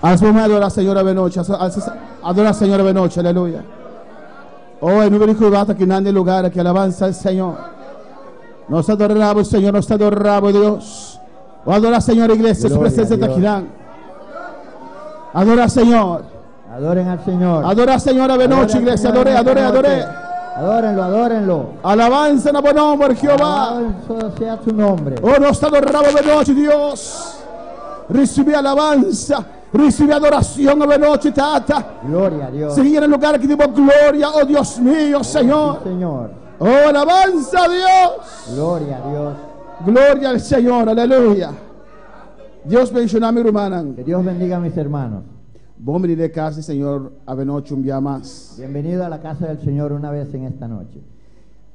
Alzami adora al Signore benoce, adora al Signore benoce, aleluya. Oh, en nombre de Jehová, que nadie lugar, que alabanza al Señor. Nos adoramos, Señor, nos adoramos, Dios. O adora al Señor, iglesia, su presencia está aquí. Adora al Señor. Adoren al Señor. Adora al Señor a benoche, iglesia, adore. Adórenlo, adórenlo. Alabanza en buen nombre, Jehová. Alabado sea su nombre. Oh, nos adoramos benoche, Dios. Recibe alabanza, recibe adoración a benoche, tata. Gloria a Dios. Seguir en el lugar que dimos gloria, oh Dios mío, Señor. Sí, Señor. Oh, alabanza a Dios. Gloria a Dios. Gloria al Señor, aleluya. Dios bendiga a mi hermana. Que Dios bendiga a mis hermanos. Bom venir de casa, Señor, a benoche un día más. Bienvenido a la casa del Señor una vez en esta noche.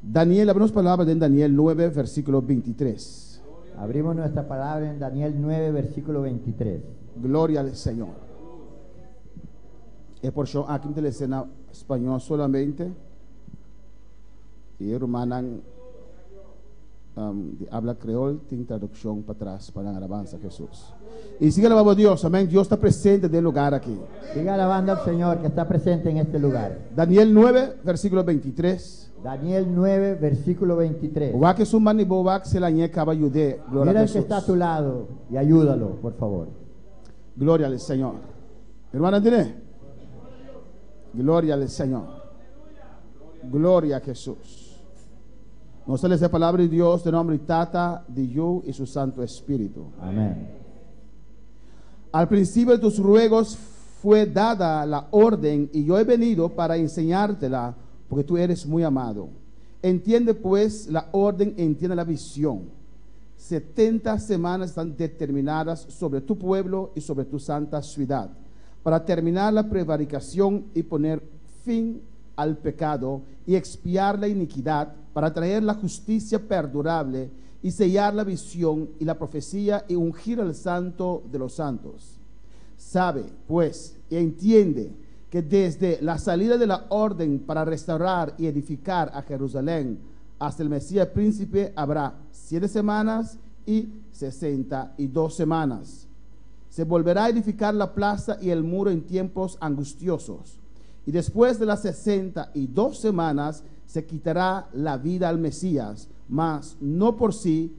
Daniel, abrimos palabras en Daniel 9, versículo 23. Abrimos nuestra palabra en Daniel 9, versículo 23. Gloria al Señor. Es por eso aquí en escena español solamente. Y hermana habla creol, tiene traducción para atrás para la alabanza a Jesús. Y sigue alabando a Dios, amén. Dios está presente en el lugar aquí. Siga alabando al Señor que está presente en este lugar. Daniel 9, versículo 23. Daniel 9, versículo 23. Mira el que está a tu lado y ayúdalo, por favor. Gloria al Señor. Hermana, ¿tiene? Gloria al Señor. Gloria a Jesús. Nos sale esa palabra de Dios de nombre Tata, de Yo y su Santo Espíritu. Amén. Al principio de tus ruegos fue dada la orden y yo he venido para enseñártela porque tú eres muy amado. Entiende pues la orden, entiende la visión. 70 semanas están determinadas sobre tu pueblo y sobre tu santa ciudad, para terminar la prevaricación y poner fin al pecado y expiar la iniquidad, para traer la justicia perdurable y sellar la visión y la profecía y ungir al santo de los santos. Sabe pues y entiende que desde la salida de la orden para restaurar y edificar a Jerusalén hasta el Mesías príncipe habrá 7 semanas y 62 semanas. Se volverá a edificar la plaza y el muro en tiempos angustiosos. Y después de las 62 semanas se quitará la vida al Mesías, mas no por sí.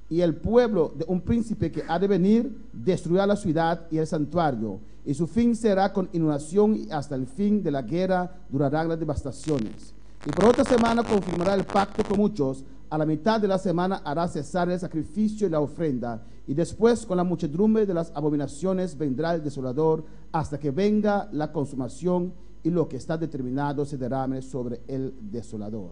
Y el pueblo de un príncipe que ha de venir destruirá la ciudad y el santuario. Y su fin será con inundación y hasta el fin de la guerra durarán las devastaciones. Y por otra semana confirmará el pacto con muchos. A la mitad de la semana hará cesar el sacrificio y la ofrenda. Y después con la muchedumbre de las abominaciones vendrá el desolador hasta que venga la consumación y lo que está determinado se derrame sobre el desolador.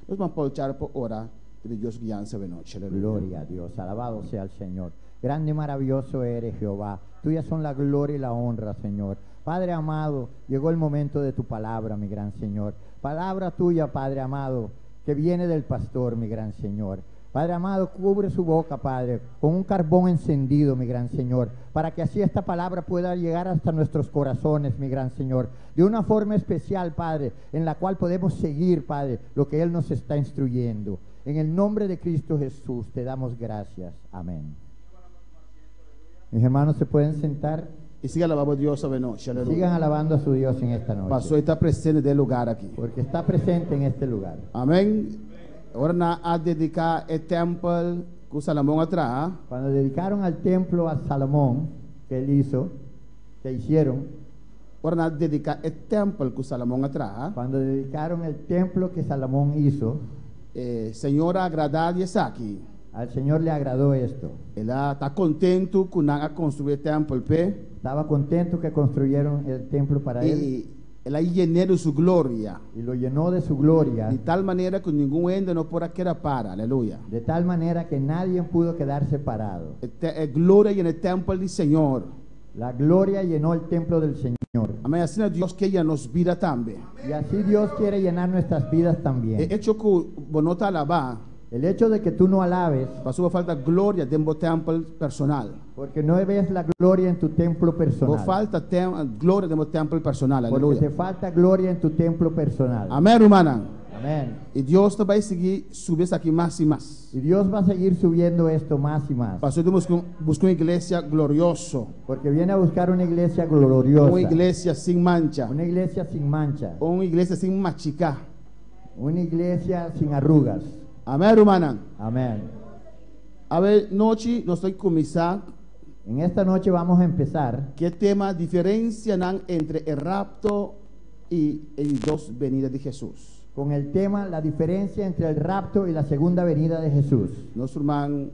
Nos vamos a aprovechar por hora de Dios guianza de noche. Gloria a Dios, alabado sea el Señor. Grande y maravilloso eres, Jehová. Tuyas son la gloria y la honra, Señor. Padre amado, llegó el momento de tu palabra, mi gran Señor. Palabra tuya, Padre amado, que viene del pastor, mi gran Señor. Padre amado, cubre su boca, Padre, con un carbón encendido, mi gran Señor, para que así esta palabra pueda llegar hasta nuestros corazones, mi gran Señor, de una forma especial, Padre, en la cual podemos seguir, Padre, lo que Él nos está instruyendo. En el nombre de Cristo Jesús te damos gracias. Amén. Mis hermanos se pueden sentar. Y sigan alabando a Dios esta noche. Sigan alabando a su Dios en esta noche. Pastor está presente en el lugar aquí. Porque está presente en este lugar. Amén. Ahora na a dedicar el templo que Salomón atrás. Cuando dedicaron al templo a Salomón, que él hizo, que hicieron. Ahora na dedicar el templo que Salomón atrás. Cuando dedicaron el templo que Salomón hizo. Señor agradable aquí. Al Señor le agradó esto. Él está contento con construir el templo. Estaba contento que construyeron el templo para él. Él llenó de su gloria. Y lo llenó de su gloria. De tal manera que ningún ende no podrá quedar para. Aleluya. De tal manera que nadie pudo quedar separado. Gloria en el templo del Señor. La gloria llenó el templo del Señor. Amén. Así Dios que ella nos vida también. Y así Dios quiere llenar nuestras vidas también. El hecho que no te alaba. El hecho de que tú no alabes. Pasó falta gloria dentro del templo personal. Porque no ves la gloria en tu templo personal. Falta gloria dentro del templo personal. Porque Aleluya. te falta gloria en tu templo personal. Amén, hermana. Amén. E Deus vai seguir subindo isso aqui mais e mais. Y Dios va a seguir subiendo esto más y más. Pastor, busca uma igreja gloriosa, Porque viene a buscar una iglesia gloriosa. uma igreja sem mancha, Una iglesia sin mancha. uma igreja sem machucar. Una iglesia sin arrugas. Amém, irmã? Amén. A ver, noite nós vamos começar. En esta noche vamos a empezar Que tema diferencia entre el rapto y el dos venida de Jesús. con el tema la diferencia entre el rapto y la segunda venida de Jesús. Nuestro hermano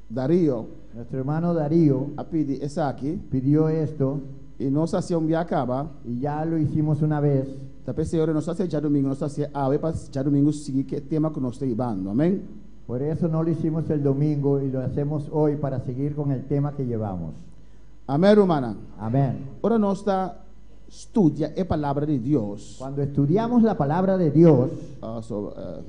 Darío Nuestro hermano Darío a pedir esa aquí pidió esto y nos hacía un día acaba. y ya lo hicimos una vez. Tapi Senhor, nos hace ya domingo, nos hace a ver para ya domingo seguir que tema que nos está llevando. Amén. Por eso no lo hicimos el domingo y lo hacemos hoy para seguir con el tema que llevamos. Amén, hermana. Amén. Ahora nos está estudia la palabra de Dios. Cuando estudiamos la palabra de Dios,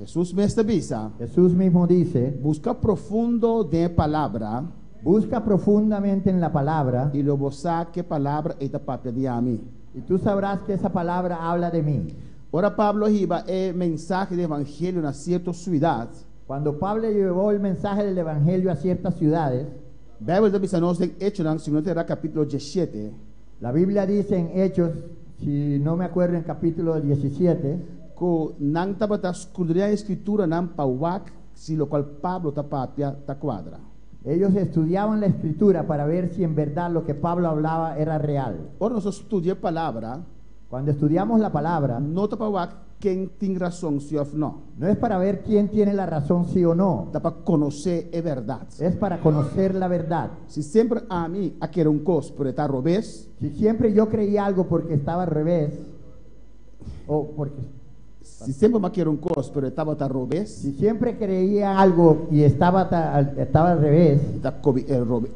Jesús me avisa, Jesús mismo dice, busca profundo de palabra busca profundamente en la palabra y luego saque palabra esta papia de a mí. y tú sabrás que esa palabra habla de mí. Ahora Pablo iba el mensaje de evangelio en una cierta ciudad. Cuando Pablo llevó el mensaje del evangelio a ciertas ciudades, Bíblia diz en Hechos, si no te capítulo 17, la Biblia dice en Hechos, si no me acuerdo, en capítulo 17, que não estava escudriando a escritura não pauac, si lo cual Pablo tapapia ta quadra. ellos estudiaban la escritura para ver si en verdad lo que Pablo hablaba era real. Ahora nosotros estudiamos palabra, Cuando estudiamos la palabra, no tapauac quem tem razão se ou não. no es para ver quién tiene la razón sí o no, Dá para conhecer a verdade. es para conocer la verdad. Se sempre a mim aquele cos por estar revés, Si siempre yo creía algo porque estaba al revés, o porque se sempre me quer cos por estava estar revés, si siempre creía algo y estaba al revés, está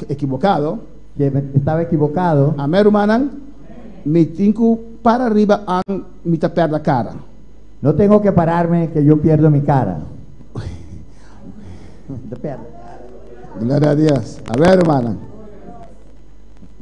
equivocado. que estaba equivocado, Amém, irmã? Me tenho para arriba a me tapar da cara. no tengo que pararme que yo pierdo mi cara. Te pierdo. Glória a Deus. A ver, hermana.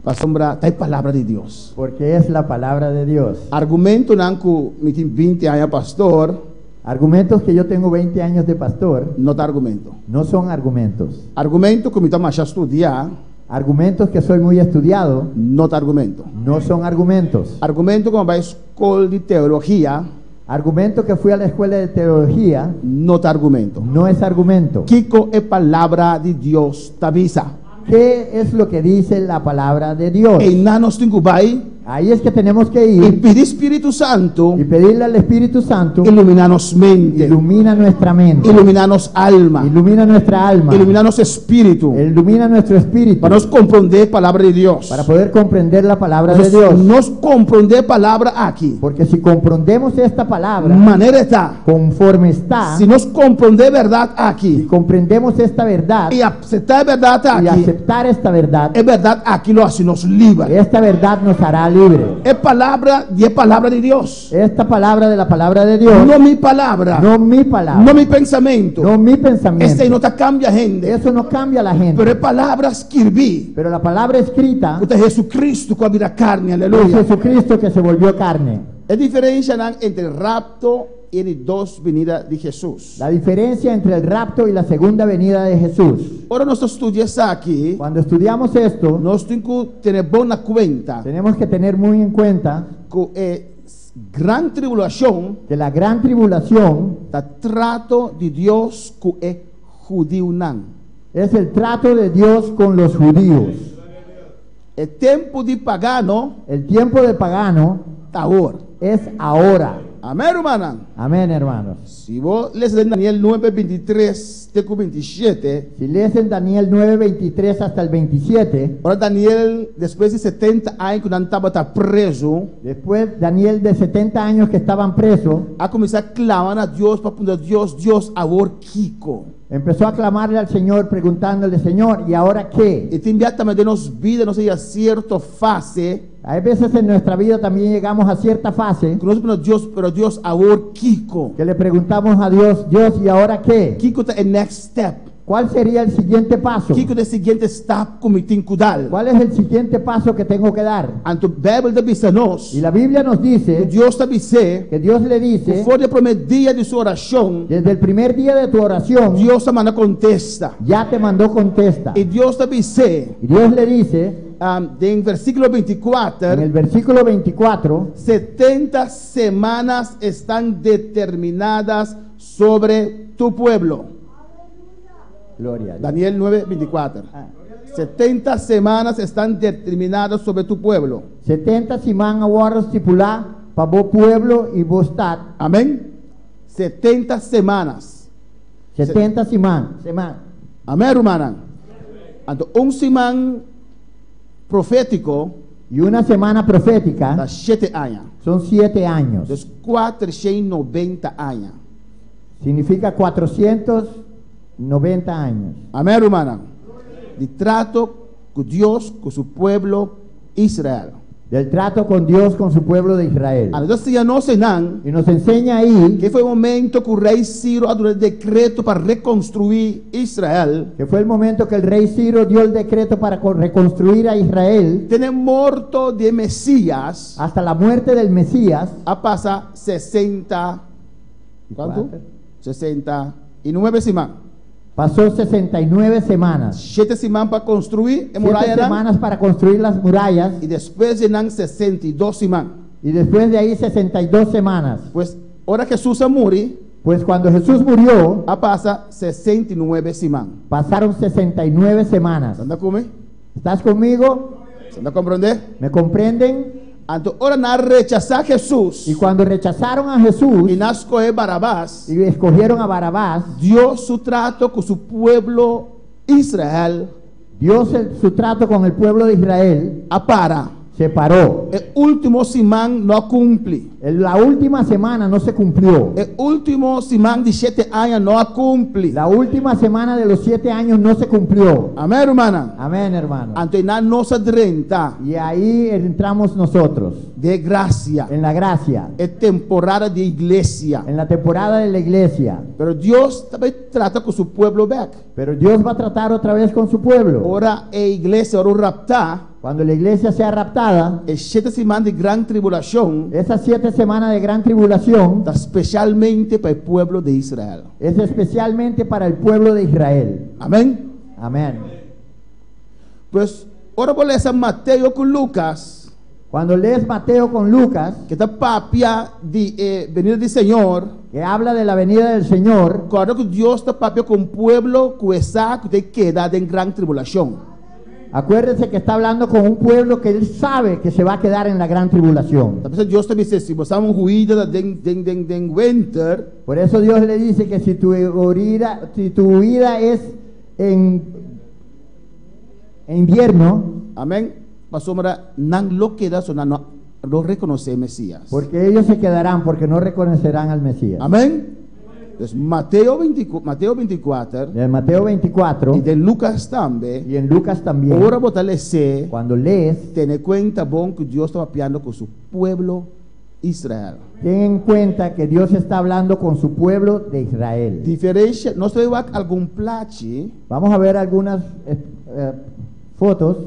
Para sombra, hay palabra de Dios. Porque es la palabra de Dios. Argumento não que me tem 20 anos pastor, Argumentos que yo tengo 20 años de pastor não tá argumento. no son argumentos. Argumento que me toma a estudar, Argumentos que soy muy estudiado não tá argumento. no son argumentos. Argumento como vai à escola de teologia, Argumento que fui a la escuela de teología não tá argumento. no es argumento. Kiko é palabra de Deus, te avisa. ¿Qué es lo que dice la palabra de Dios? E não nos tem que vai Ahí es que tenemos que e ir pedir Espírito Santo, y pedirle al Espíritu Santo, iluminar-nos mente, ilumina nuestra mente, iluminar-nos alma, ilumina nuestra alma, iluminar-nos espírito, ilumina nuestro espíritu, para nos compreender a palavra de Deus. para poder comprender la palabra de Entonces, Dios. nos compreender a palavra aqui. Porque si comprendemos esta palabra Maneira está. conforme está, Se nós compreender a verdade si aqui comprendemos esta verdad e aceitar a verdade y aqui, aceptar esta verdad, é verdade aquilo assim nos livra. esta verdad nos hará libre. É palavra de Deus. Esta palabra de la palabra de Dios, Não minha palavra, no mi palabra, não meu pensamento. no mi Esse aí pensamiento. não te cambia a gente, Eso no cambia a la gente. pero é palavras que vi. Pero la palabra escrita O Jesucristo com a vida carne, es aleluia. Jesucristo que se volvió carne. É diferença entre o rapto e as duas venidas de Jesus. La diferencia entre el rapto y la segunda venida de Jesús. Ora nós estudamos aqui, Cuando estudiamos esto, nós temos que ter boa conta tenemos que tener muy en cuenta que é grande tribulação que la gran tribulación da trato de Deus que é judío não. es el trato de Dios con los judíos. É tempo de pagano El tiempo de pagano tá agora. es ahora. Amém, irmã? Amén, hermanos. Se você ler Daniel 9:23 até 27, Si lees en Daniel 9:23 hasta el 27, ora Daniel, depois de 70 anos que não estava preso, después Daniel de 70 años que estaban presos, a começar a clamar a Deus para poder Deus, agora Kiko. empezó a clamarle al Señor preguntándole, Señor, ¿y ahora qué? E tem também de nos vida, não seja certa fase, Hay veces en nuestra vida también llegamos a cierta fase que nós pedimos pero Deus, agora Kiko. que le preguntamos a Dios, Dios, ¿y ahora qué? Kiko é next step. ¿Cuál sería el siguiente paso? O que de seguinte stap como tem que dar? ¿Cuál es el siguiente paso que tengo que dar? Anto Bíblia da bisa nós. Y la Biblia nos dice Deus está dizer, que Dios le dice, for de primeiro dia de sua oração, desde el primer día de tu oración, Deus está manda contesta. ya te mandó contesta. E Deus está dizer, Y Dios le dice, em versículo en 24, el versículo 24, 70 semanas están determinadas sobre tu pueblo. gloria a Dios. Daniel 9:24. Ah. 70 semanas están determinadas sobre tu pueblo. 70 simán agora estipular para vos pueblo y vos estad. Amén. 70 semanas. 70 simán. Amén, hermana. Então, semana profético Y una semana profética da 7 anos. son 7 años. Dos 490 anos. Significa 490 años. Amém, hermana. De trato con Dios, con su pueblo Israel. Del trato con Dios, con su pueblo de Israel. Entonces ya no se nan Y nos enseña ahí que fue el momento que el rey Ciro ha dado el decreto para reconstruir Israel. que fue el momento que el rey Ciro dio el decreto para reconstruir a Israel Tiene muerto de Mesías hasta la muerte del Mesías. a pasar 60. ¿Cuánto? 69 semanas. Pasó 69 semanas. 7 semanas para construir a 7 muralla semanas para construir las murallas. y después llenan 62 semanas. Y después de ahí 62 semanas. Pues ahora Jesús a morir, Pues cuando Jesús murió, a pasar 69 semanas. pasaron 69 semanas. ¿Anda conmigo? ¿Estás conmigo? ¿Anda a comprender? ¿Me comprenden? Entonces, ahora na rechazar a Jesús Y cuando rechazaron a Jesús y na escoger Barabás, y escogieron a Barabás, Dios su trato con su pueblo Israel Dios su trato con el pueblo de Israel a para. se paró. El último simán no cumple. La última semana no se cumplió. El último simán de 7 años no cumple. La última semana de los 7 años no se cumplió. Amén, hermana. Amén, hermano. Entonces, na nossa 30 Y ahí entramos nosotros, de gracia, en la gracia, es temporada de iglesia. en la temporada de la iglesia. Pero Dios también trata con su pueblo back. Pero Dios va a tratar otra vez con su pueblo. Ahora la iglesia, ahora raptar, Cuando la iglesia sea raptada, el 7 semana de gran tribulación, esas 7 semanas de gran tribulación está especialmente para el pueblo de Israel. es especialmente para el pueblo de Israel. Amén. Amén. Pues ahora voy a leer Mateo con Lucas, Cuando lees Mateo con Lucas, que está papia de venir del Señor. que habla de la venida del Señor, Claro que Dios está papia con pueblo que queda en gran tribulación. acuérdense que está hablando con un pueblo que él sabe que se va a quedar en la gran tribulación. Entonces Dios te dice, si estamos huida de winter, Por eso Dios le dice que si tu huida es en invierno, amén, pasomra, nan lo queda, so no reconoce Mesías. porque ellos se quedarán, porque no reconocerán al Mesías. Amén. Entonces Mateo 24 En Mateo 24 y de Lucas también, y en Lucas también, ahora botalece, cuando lees, ten cuenta bon que Dios está papiando con su pueblo Israel. ten en cuenta que Dios está hablando con su pueblo de Israel. Diferencia, no se va algún plachi Vamos a ver algunas fotos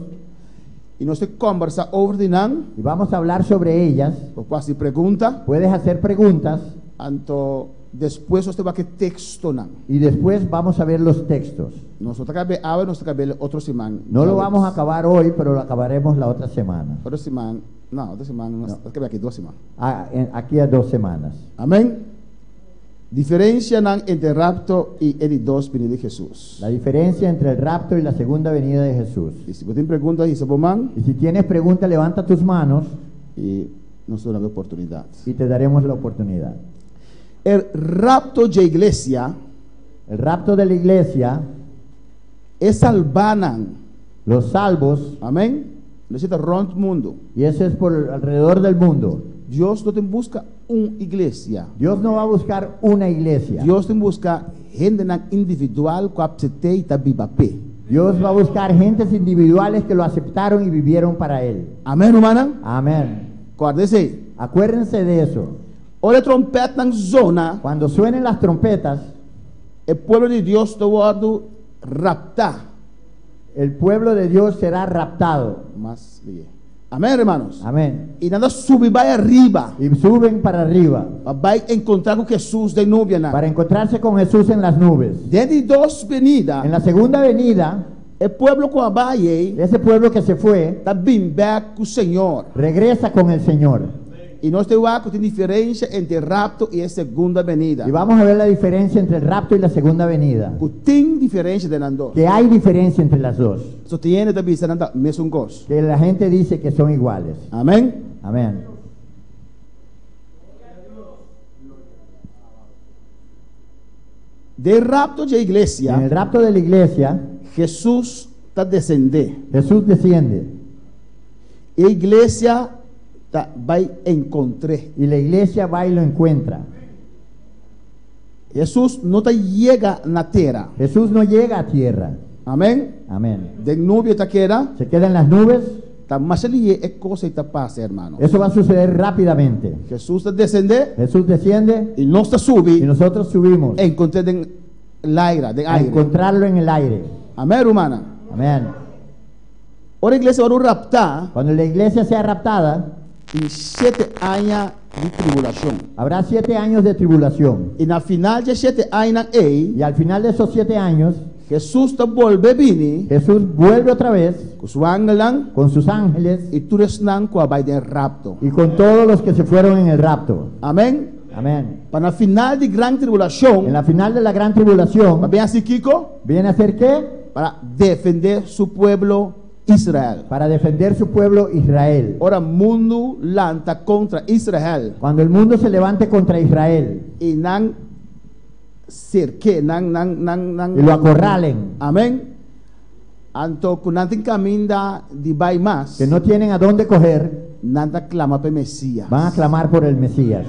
y no se conversa over de nan, y vamos a hablar sobre ellas. o casi pregunta, Puedes hacer preguntas anto después usted va a que texto nan. y después vamos a ver los textos. Nosotros cabe ahora, nosotros cabe otro semana. No lo vamos a acabar hoy, pero lo acabaremos la otra semana. Otra semana, no, otra semana, no, cabe aquí 2 semanas. Aquí a 2 semanas. Amén. Diferencia nan entre rapto y el dos venida de Jesús. La diferencia entre el rapto y la segunda venida de Jesús. Y si usted pregunta, dice, man, Y si tienes preguntas, levanta tus manos y nos da una oportunidad. y te daremos la oportunidad. El rapto de iglesia El rapto de la iglesia, es salvanan. los salvos, Amén. Necesita rond mundo. y eso es por alrededor del mundo. Dios no te busca una iglesia. Dios no va a buscar una iglesia. Dios te busca gente nan individual que acepte y tabibape. Dios va a buscar gentes individuales que lo aceptaron y vivieron para Él. Amén, hermana. Amén. Acuérdese. Acuérdense de eso. Ahora trompeta en zona. Cuando suenen las trompetas, El pueblo de Dios está guardando raptar. El pueblo de Dios será raptado. Más bien. Amén, hermanos. Amén. Y nada sube, va arriba. Y suben para arriba Va a encontrar con Jesús de nube. para encontrarse con Jesús en las nubes. Desde dos venidas, En la segunda venida, el pueblo con Abaye ese pueblo que se fue está bien back con el Señor. regresa con el Señor. Y no estoy que tiene diferencia entre rapto y segunda venida. Y vamos a ver la diferencia entre el rapto y la segunda venida. Tiene diferencia de las dos. Que hay diferencia entre las dos. Eso tiene también un gozo. Que la gente dice que son iguales. Amén. Amén. De rapto de En el iglesia, rapto de la iglesia, Jesús está descendendo. Jesús desciende. Y la iglesia va a encontrar. Y la iglesia va y lo encuentra. Jesús no te llega a la tierra. Jesús no llega a tierra. Amén. Amén. De nube está queda. Se queda en las nubes. Está más allí es cosa y te pasa, hermano. Eso va a suceder rápidamente. Jesús está descende Jesús desciende y no está y sube. nosotros subimos Encontré en el aire, de a aire. encontrarlo en el aire. Amén, hermana. Amén. Ahora la iglesia va a raptar Cuando la iglesia sea raptada, en 7 años de tribulación. habrá 7 años de tribulación. Y al final de 7 años, Y al final de esos 7 años, Jesús te vuelve a venir Jesús vuelve otra vez con su ángel con sus ángeles y tú eres con el rapto. y con todos los que se fueron en el rapto. Amén. Amén. Para el final de gran tribulación, En la final de la gran tribulación, bien así, Kiko, ¿viene a ser qué? para defender su pueblo Israel. Para defender su pueblo Israel. Ahora mundo lanta contra Israel Cuando el mundo se levante contra Israel y nan cerque, y lo acorralen, amén. Anto kunantin caminda di bay más, que no tienen a dónde coger, nanta clama pe Mesías. van a clamar por el Mesías.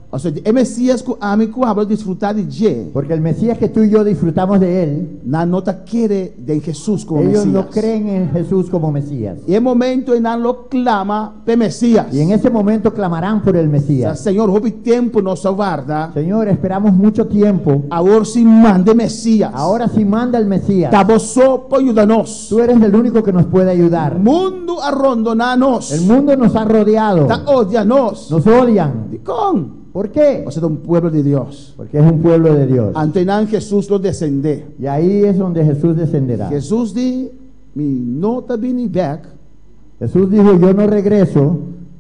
O sea, el Mesías que a mí habla disfrutar de je, Porque el Mesías que tú y yo disfrutamos de él, na nota quiere de Jesús como ellos Mesías. no creen en Jesús como Mesías. Y el momento en nan lo clama pe Mesías. Y en ese momento clamarán por el O sea, Mesías. Señor, hoy tiempo nos salvarda. Señor, esperamos mucho tiempo. Ahora sí mande Mesías. Ahora sí manda el Mesías. Taboso para ayudarnos. Tú eres el único que nos puede ayudar. Mundo arrondonanos. El mundo nos ha rodeado. Ta odianos. Nos odian. Con. ¿Por qué? O sea, de un pueblo de Dios. Porque es un pueblo de Dios. Antenan Jesús lo descende. Y ahí es donde Jesús descenderá. Jesús di mi nota vini back. Jesús dijo, yo no regreso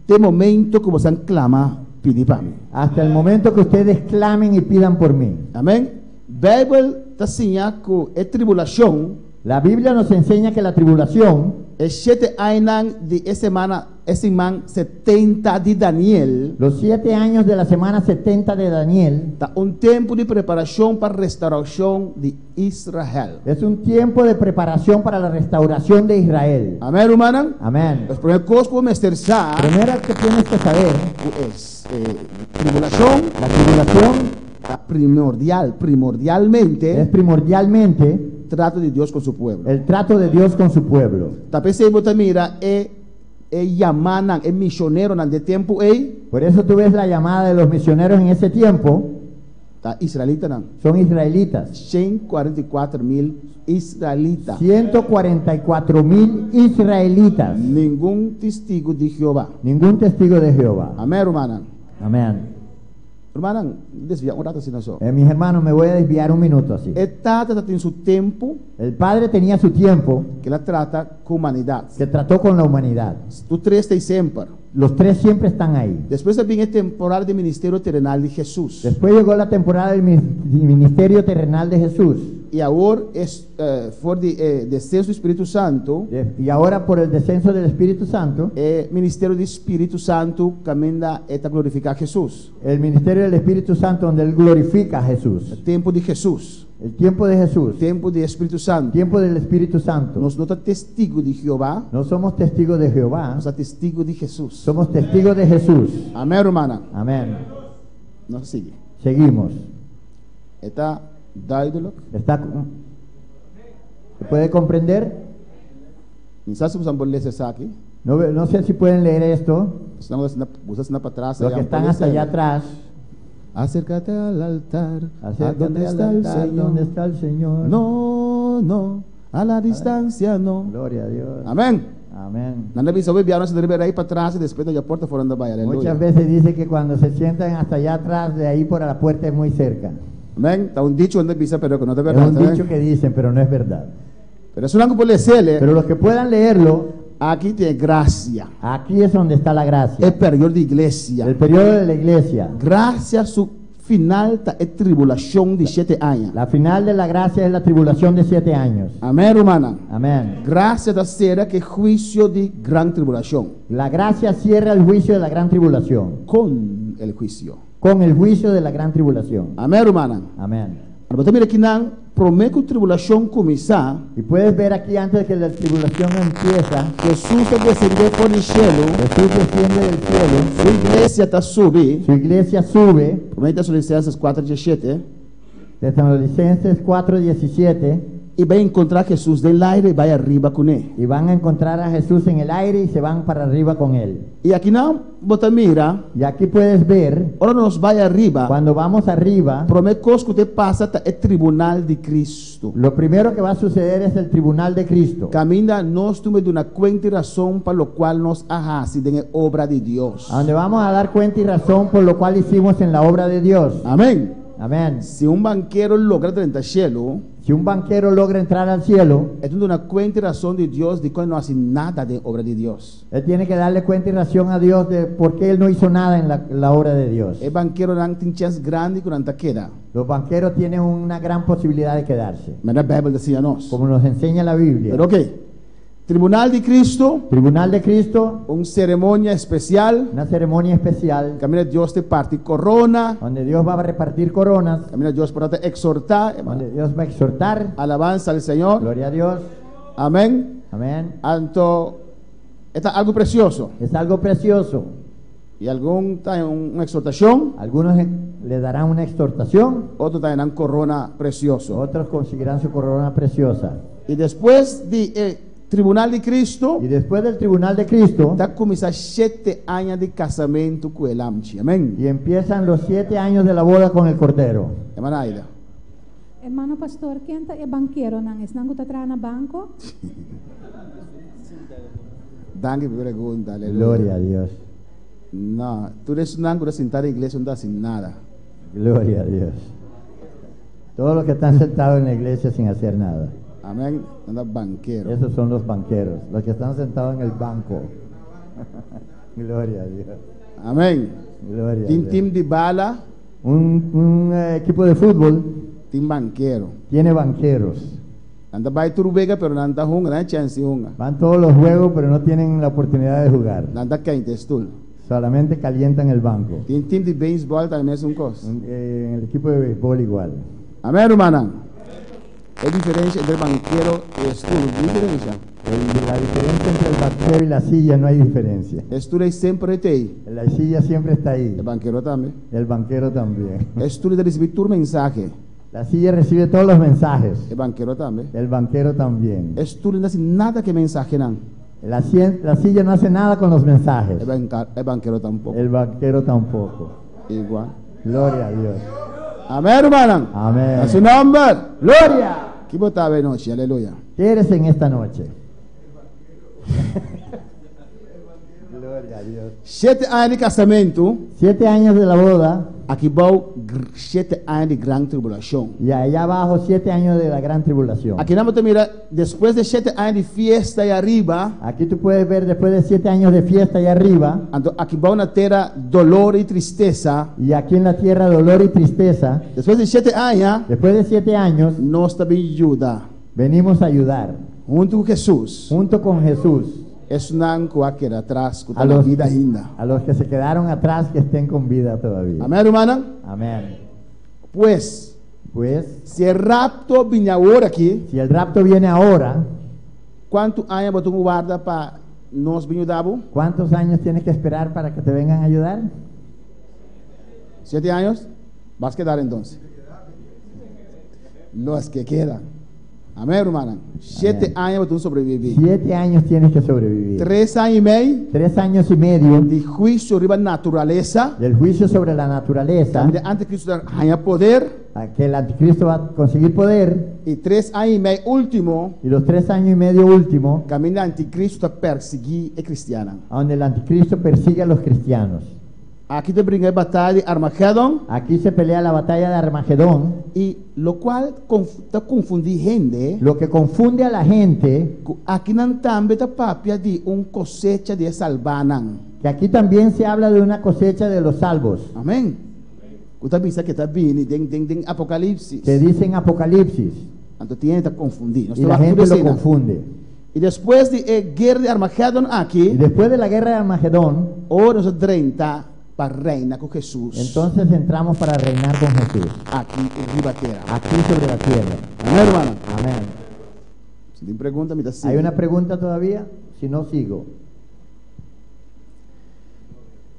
De momento como se clama pidi para mí. hasta el momento que ustedes clamen y pidan por mí. Amén. Bible te enseña que es tribulación. La Biblia nos enseña que la tribulación, El 7 años de esa semana, ese man 70 de Daniel. los 7 años de la semana 70 de Daniel, Está un tiempo de preparación para restauración de Israel. es un tiempo de preparación para la restauración de Israel. Amén, hermano. Amén. Las primeras cosas que me estresar Primero que tienes que saber, es tribulación, la tribulación primordialmente es primordialmente trato de Dios con su pueblo. el trato de Dios con su pueblo. Tapi se vos mira llamanan misionero de tiempo Por eso tú ves la llamada de los misioneros en ese tiempo, ta israelita nan. son israelitas. 144,000 israelitas. 144,000 israelitas. Ningún testigo de Jehová. Ningún testigo de Jehová. Amén, hermana. Amén. Hermana, desvía un rato sin eso. Mis hermanos, me voy a desviar un minuto así. Esta tiene su tiempo El Padre tenía su tiempo que la trata con humanidad. que trató con la humanidad. Tú tres estás siempre. Los tres siempre están ahí. Después viene temporada de ministerio terrenal de Jesús. Después llegó la temporada del ministerio terrenal de Jesús. Y ahora es por descenso do Espírito Santo, Y ahora por el descenso del Espíritu Santo, ministerio do Espírito Santo camina a glorificar a Jesús. el ministerio del Espíritu Santo donde Él glorifica a Jesús. Tempo de Jesús, El tiempo de Jesús, tempo de Espírito Santo. tiempo del Espíritu Santo. Nós não somos testigo de Jeová, No somos testigos de Jehová, nós somos testigo de Jesús. somos testigos de Jesús. Amém, hermana? Amén. Nós sigue. Seguimos. Está duidelijk. ¿Se puede comprender? Não sei se você ler isso aqui. No sé si pueden leer esto. Senão você não para trás. Los que están hasta allá atrás. Acércate al altar. Acércate ¿Dónde al está el altar, Señor? ¿dónde está el Señor? No no, a la distancia no. Gloria a Dios. Amén. Amén. Nanda bisa we biar se deriva ahí para atrás y después de la puerta fueron de vaya. Muchas veces dice que cuando se sientan hasta allá atrás, de ahí por la puerta es muy cerca. Amén. Está un dicho donde bisa pero que no es Es verdad. un dicho que dicen, pero no es verdad. Pero es un algo por leerle. Pero los que puedan leerlo, Aquí tiene gracia. aquí es donde está la gracia. El periodo de iglesia. El periodo de la iglesia. Gracia su final es tribulación de 7 años. La final de la gracia es la tribulación de 7 años. Amén, hermana. Amén. Gracia da sera que juicio de gran tribulación. La gracia cierra el juicio de la gran tribulación. Con el juicio. Con el juicio de la gran tribulación. Amén, hermana. Amén. Ahora mira aquí nan promete que tribulación comienza. Y puedes ver aquí antes de que la tribulación empieza, Jesús descendió por el cielo. Jesús desciende del cielo, Su iglesia está sube. su iglesia sube, Promete a sus licencias 4:17. Tesalonicenses 4:17, Y va a encontrar a Jesús del aire y va arriba con él. y van a encontrar a Jesús en el aire y se van para arriba con él. Y aquí no, bota mira. Y aquí puedes ver, Ahora nos vaya arriba. cuando vamos arriba, Promete que usted pasa hasta el tribunal de Cristo. lo primero que va a suceder es el tribunal de Cristo. Camina, nos tuve de una cuenta y razón para lo cual nos hace en obra de Dios. A donde vamos a dar cuenta y razón por lo cual hicimos en la obra de Dios. Amén. Amén. Si un banquero logra 30 cielo, Si un banquero logra entrar al cielo, es de una cuenta y razón de Dios de cuando no hace nada de obra de Dios. él tiene que darle cuenta y razón a Dios de por qué él no hizo nada en la obra de Dios. El banquero tiene chance grande con anta queda. Los banqueros tienen una gran posibilidad de quedarse, La Biblia decía nos. como nos enseña la Biblia. Pero ok, tribunal de Cristo, Tribunal de Cristo, una ceremonia especial. una ceremonia especial Camina Dios te parte corona. donde Dios va a repartir coronas, Camina Dios para te exhortar. donde Dios va a exhortar. Alabanza al Señor. Gloria a Dios. Amén. Amén. Anto, está algo precioso. Es algo precioso. Y algún está en una exhortación, Algunos le darán una exhortación, otro está en una corona precioso. otros conseguirán su corona preciosa. Y después de tribunal de Cristo, Y después del tribunal de Cristo, está comenzando 7 años de casamiento con el amchi. Amén. y empiezan los 7 años de la boda con el Cordero. Hermana Aida. Hermano pastor, quem é banqueiro nang isnang kutatra na banco? Danke por pregunta. Aleluya. Gloria a Dios. No, tú eres un ángulo sin estar en la iglesia, no estás sin nada. Gloria a Dios. Todos los que están sentados en la iglesia sin hacer nada. Amén. No andas banquero. Esos son los banqueros, los que están sentados en el banco. Gloria a Dios. Amén. Gloria a Team Dios. team de bala, Un equipo de fútbol team banquero. tiene banqueros. Anda by turubega, pero no anda hunga, no hay chance hunga. Van todos los juegos, pero no tienen la oportunidad de jugar. No anda quente, estul. Solamente calientan el banco. Team de béisbol también es un cosa. En el equipo de béisbol igual. Amén, hermana. ¿Qué diferencia entre banquero y estul? ¿Qué diferencia? La diferencia entre el banquero y la silla no hay diferencia. Estul es siempre te ahí. La silla siempre está ahí. El banquero también. El banquero también. Estul de recibir tu mensaje. La silla recibe todos los mensajes. El banquero también. El banquero también. Estul no hace nada que mensaje nan. La silla no hace nada con los mensajes. El banquero tampoco. El banquero tampoco. Igual. Gloria a Dios. Amén, hermana. Amén. A su nombre. Gloria. ¿Qué votaba de noche? Aleluya. ¿Qué eres en esta noche? Gloria a Dios. 7 años de casamiento. 7 años de la boda Aquí va 7 años de gran tribulación. y allá abajo 7 años de la gran tribulación. Aquí nada más te mira, después de 7 años de fiesta y arriba, Aquí tú puedes ver después de 7 años de fiesta y arriba, aquí va una tierra dolor y tristeza. y aquí en la tierra dolor y tristeza. Después de 7 años, Después de 7 años nos también ayuda. venimos a ayudar Junto con Jesús, junto con Jesús es un anco que era atrás, con a la los, vida ainda. a los que se quedaron atrás que estén con vida todavía. Amén, hermana. Amén. Pues, Pues si el rapto viene ahora aquí, si el rapto viene ahora, ¿cuántos años vos tú guarda para nos venir dabo? ¿cuántos años tienes que esperar para que te vengan a ayudar? 7 años, vas a quedar entonces. Los que quedan. Amén, hermana. 7 Amén. años para tú sobrevivir. 7 años tienes que sobrevivir. 3 años y medio 3 años y medio de juicio arriba naturaleza. del juicio sobre la naturaleza, También antes Cristo haya poder. a que el anticristo va a conseguir poder, Y 3 años y medio último, y los 3 años y medio últimos, camina anticristo a perseguir a cristiana. a donde el anticristo persigue a los cristianos. Aquí te brinca batalha de Armagedón. Aquí se pelea la batalla de Armagedón, Y lo cual está confundir gente. lo que confunde a la gente, Aqui não também está papia de cosecha de salvanan. que aquí también se habla de una cosecha de los salvos, Amém? Você pensa que está vindo tem Apocalipse. que dice en Apocalipsis, Então tiene que confundir. y la gente lo confunde. E depois de guerra de Armagedón Y aqui, después de la guerra de Armagedón, ora nós 30 para reinar com Jesus. entonces entramos para reinar con Jesús, Aqui em riba terra. aquí sobre la tierra. Amém, hermano? Amén. Se tem pergunta, me dá sim. ¿Hay una pregunta todavía? Si no, sigo.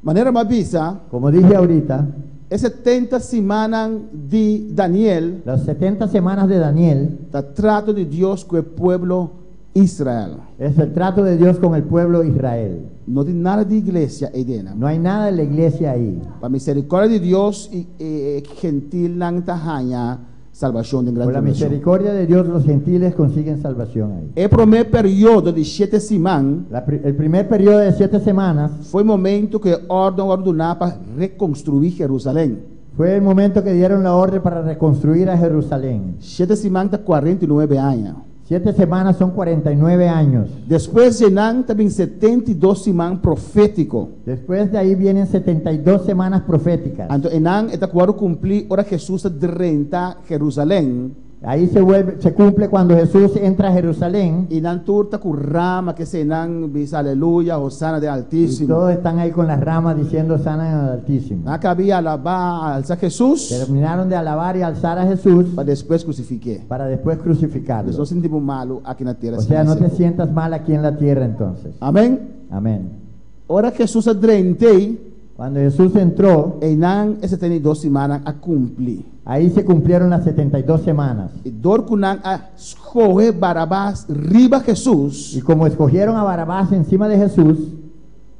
Maneira mais visa, Como dije ahorita, é 70 semanas de Daniel. las 70 semanas de Daniel Está trato de Deus com o povo Israel. es el trato de Dios con el pueblo de Israel. Não tem nada de igreja aí dentro. No hay nada de la iglesia ahí. Para misericórdia de Deus e gentil não tahanha salvação de Por la grande nação. misericordia de Dios, los gentiles consiguen salvación ahí. O primeiro período de 7 semanas El primer periodo de 7 semanas foi o momento que ordenou para reconstruir Jerusalém. fue el momento que dieron la orden para reconstruir a Jerusalén. 7 semanas está 49 anos. 7 semanas son 49 años. Depois de Nan também 72 semanas profético. Después de ahí vienen 72 semanas proféticas. Então, Nan está quase cumprir ora Jesus renta Jerusalém. Ahí se cumple cuando Jesús entra a Jerusalén E Nan turta com rama que se Nan diz aleluia, Hosana de y Altíssimo. todos están ahí con las ramas diciendo sana al Altísimo. Acabei alabar, alçar Jesus, Terminaron de alabar y alzar a Jesús para depois crucificar. para después crucificarlo. Nós não sentimos malo aqui na terra. O sea, no te sientas mal aquí en la tierra entonces. Amém? Amén. Ora Jesus adrentei, Cuando Jesús entró, e Nan essa tem 2 semanas a cumprir. ahí se cumplieron las 72 semanas. E dor com Nan a escorrer Barabás riba Jesus, Y como escogieron a Barabás encima de Jesús,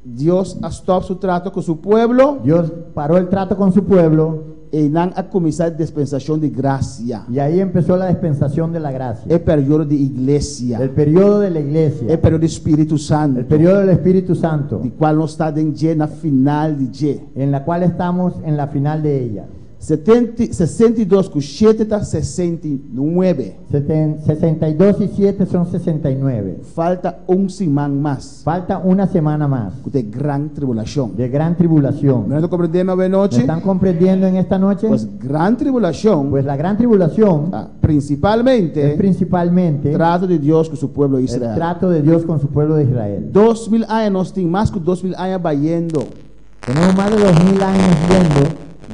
Deus stop su trato com su pueblo, Dios paró el trato con su pueblo e Nan a começar a dispensação de graça. y ahí empezó la dispensación de la gracia. É período de igreja, El periodo de la é iglesia, período do Espírito Santo, el periodo del Espíritu Santo, de qual nós está na final de dia. en la cual estamos en la final de ella. 62 com 7 está 69. 62 y 7 son 69. Falta semana mais. Falta una semana más De gran tribulação. de gran tribulación. ¿Me lo comprendemos hoy ¿Me noche? están comprendiendo en esta noche? Pues gran tribulación, Pues la gran tribulación es principalmente, principalmente trato de Dios con su pueblo el Israel. trato de Dios con su pueblo de Israel. 2000 años, tiene más que 2000 años vayendo Tenemos más de 2000 años viendo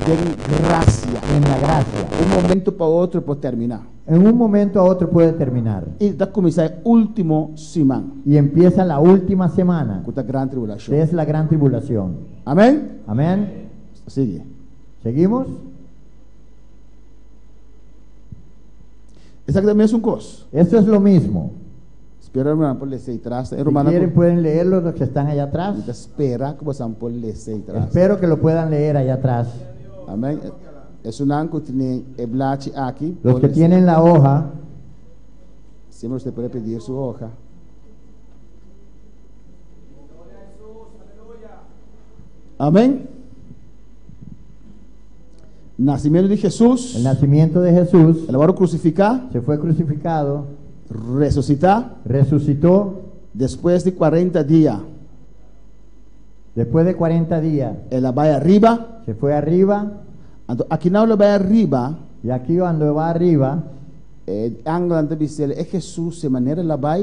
de gracia. en la gracia. Un momento para otro por terminar. En un momento a otro puede terminar. Y da comienza el último semana Y empieza la última semana, con esta gran tribulación. que es la gran tribulación. Amén. Amén. Sigue. ¿Seguimos? Esa que también es un cos. Esto es lo mismo. Espera, hermano, por leer atrás. Si Hermano, quieren pueden leerlo los que están allá atrás. espera que vos por leer atrás. Espero que lo puedan leer allá atrás. Amén. Es un anco que tiene el blachi aquí. Los que tienen la hoja, Siempre usted puede pedir su hoja. Amén. Nacimiento de Jesús. el nacimiento de Jesús, El van a crucificar, se fue crucificado, resucitar resucitó después de 40 días. después de 40 días, Él va arriba. se fue arriba, Aquí no lo va arriba. y aquí cuando va arriba, Anglante dice, es Jesús de manera la va.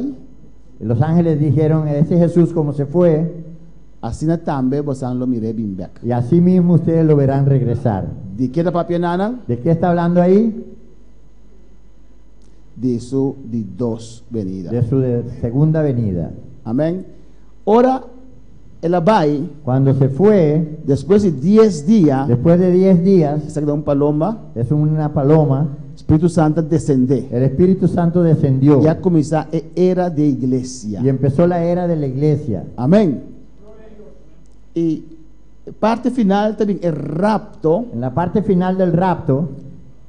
los ángeles dijeron, ese Jesús como se fue, Así na también vos lo miré bien back. y así mismo ustedes lo verán regresar. ¿De qué la papia nana? ¿De qué está hablando ahí? De su de dos venidas. De su segunda venida. Amén. Ahora, el abai, Cuando se fue, después de 10 días, después de 10 días, se quedó un paloma, es una paloma, Espíritu Santo descender. el Espíritu Santo descendió Ya comienza la era de iglesia. y empezó la era de la iglesia. Amén. Y parte final también el rapto. En la parte final del rapto,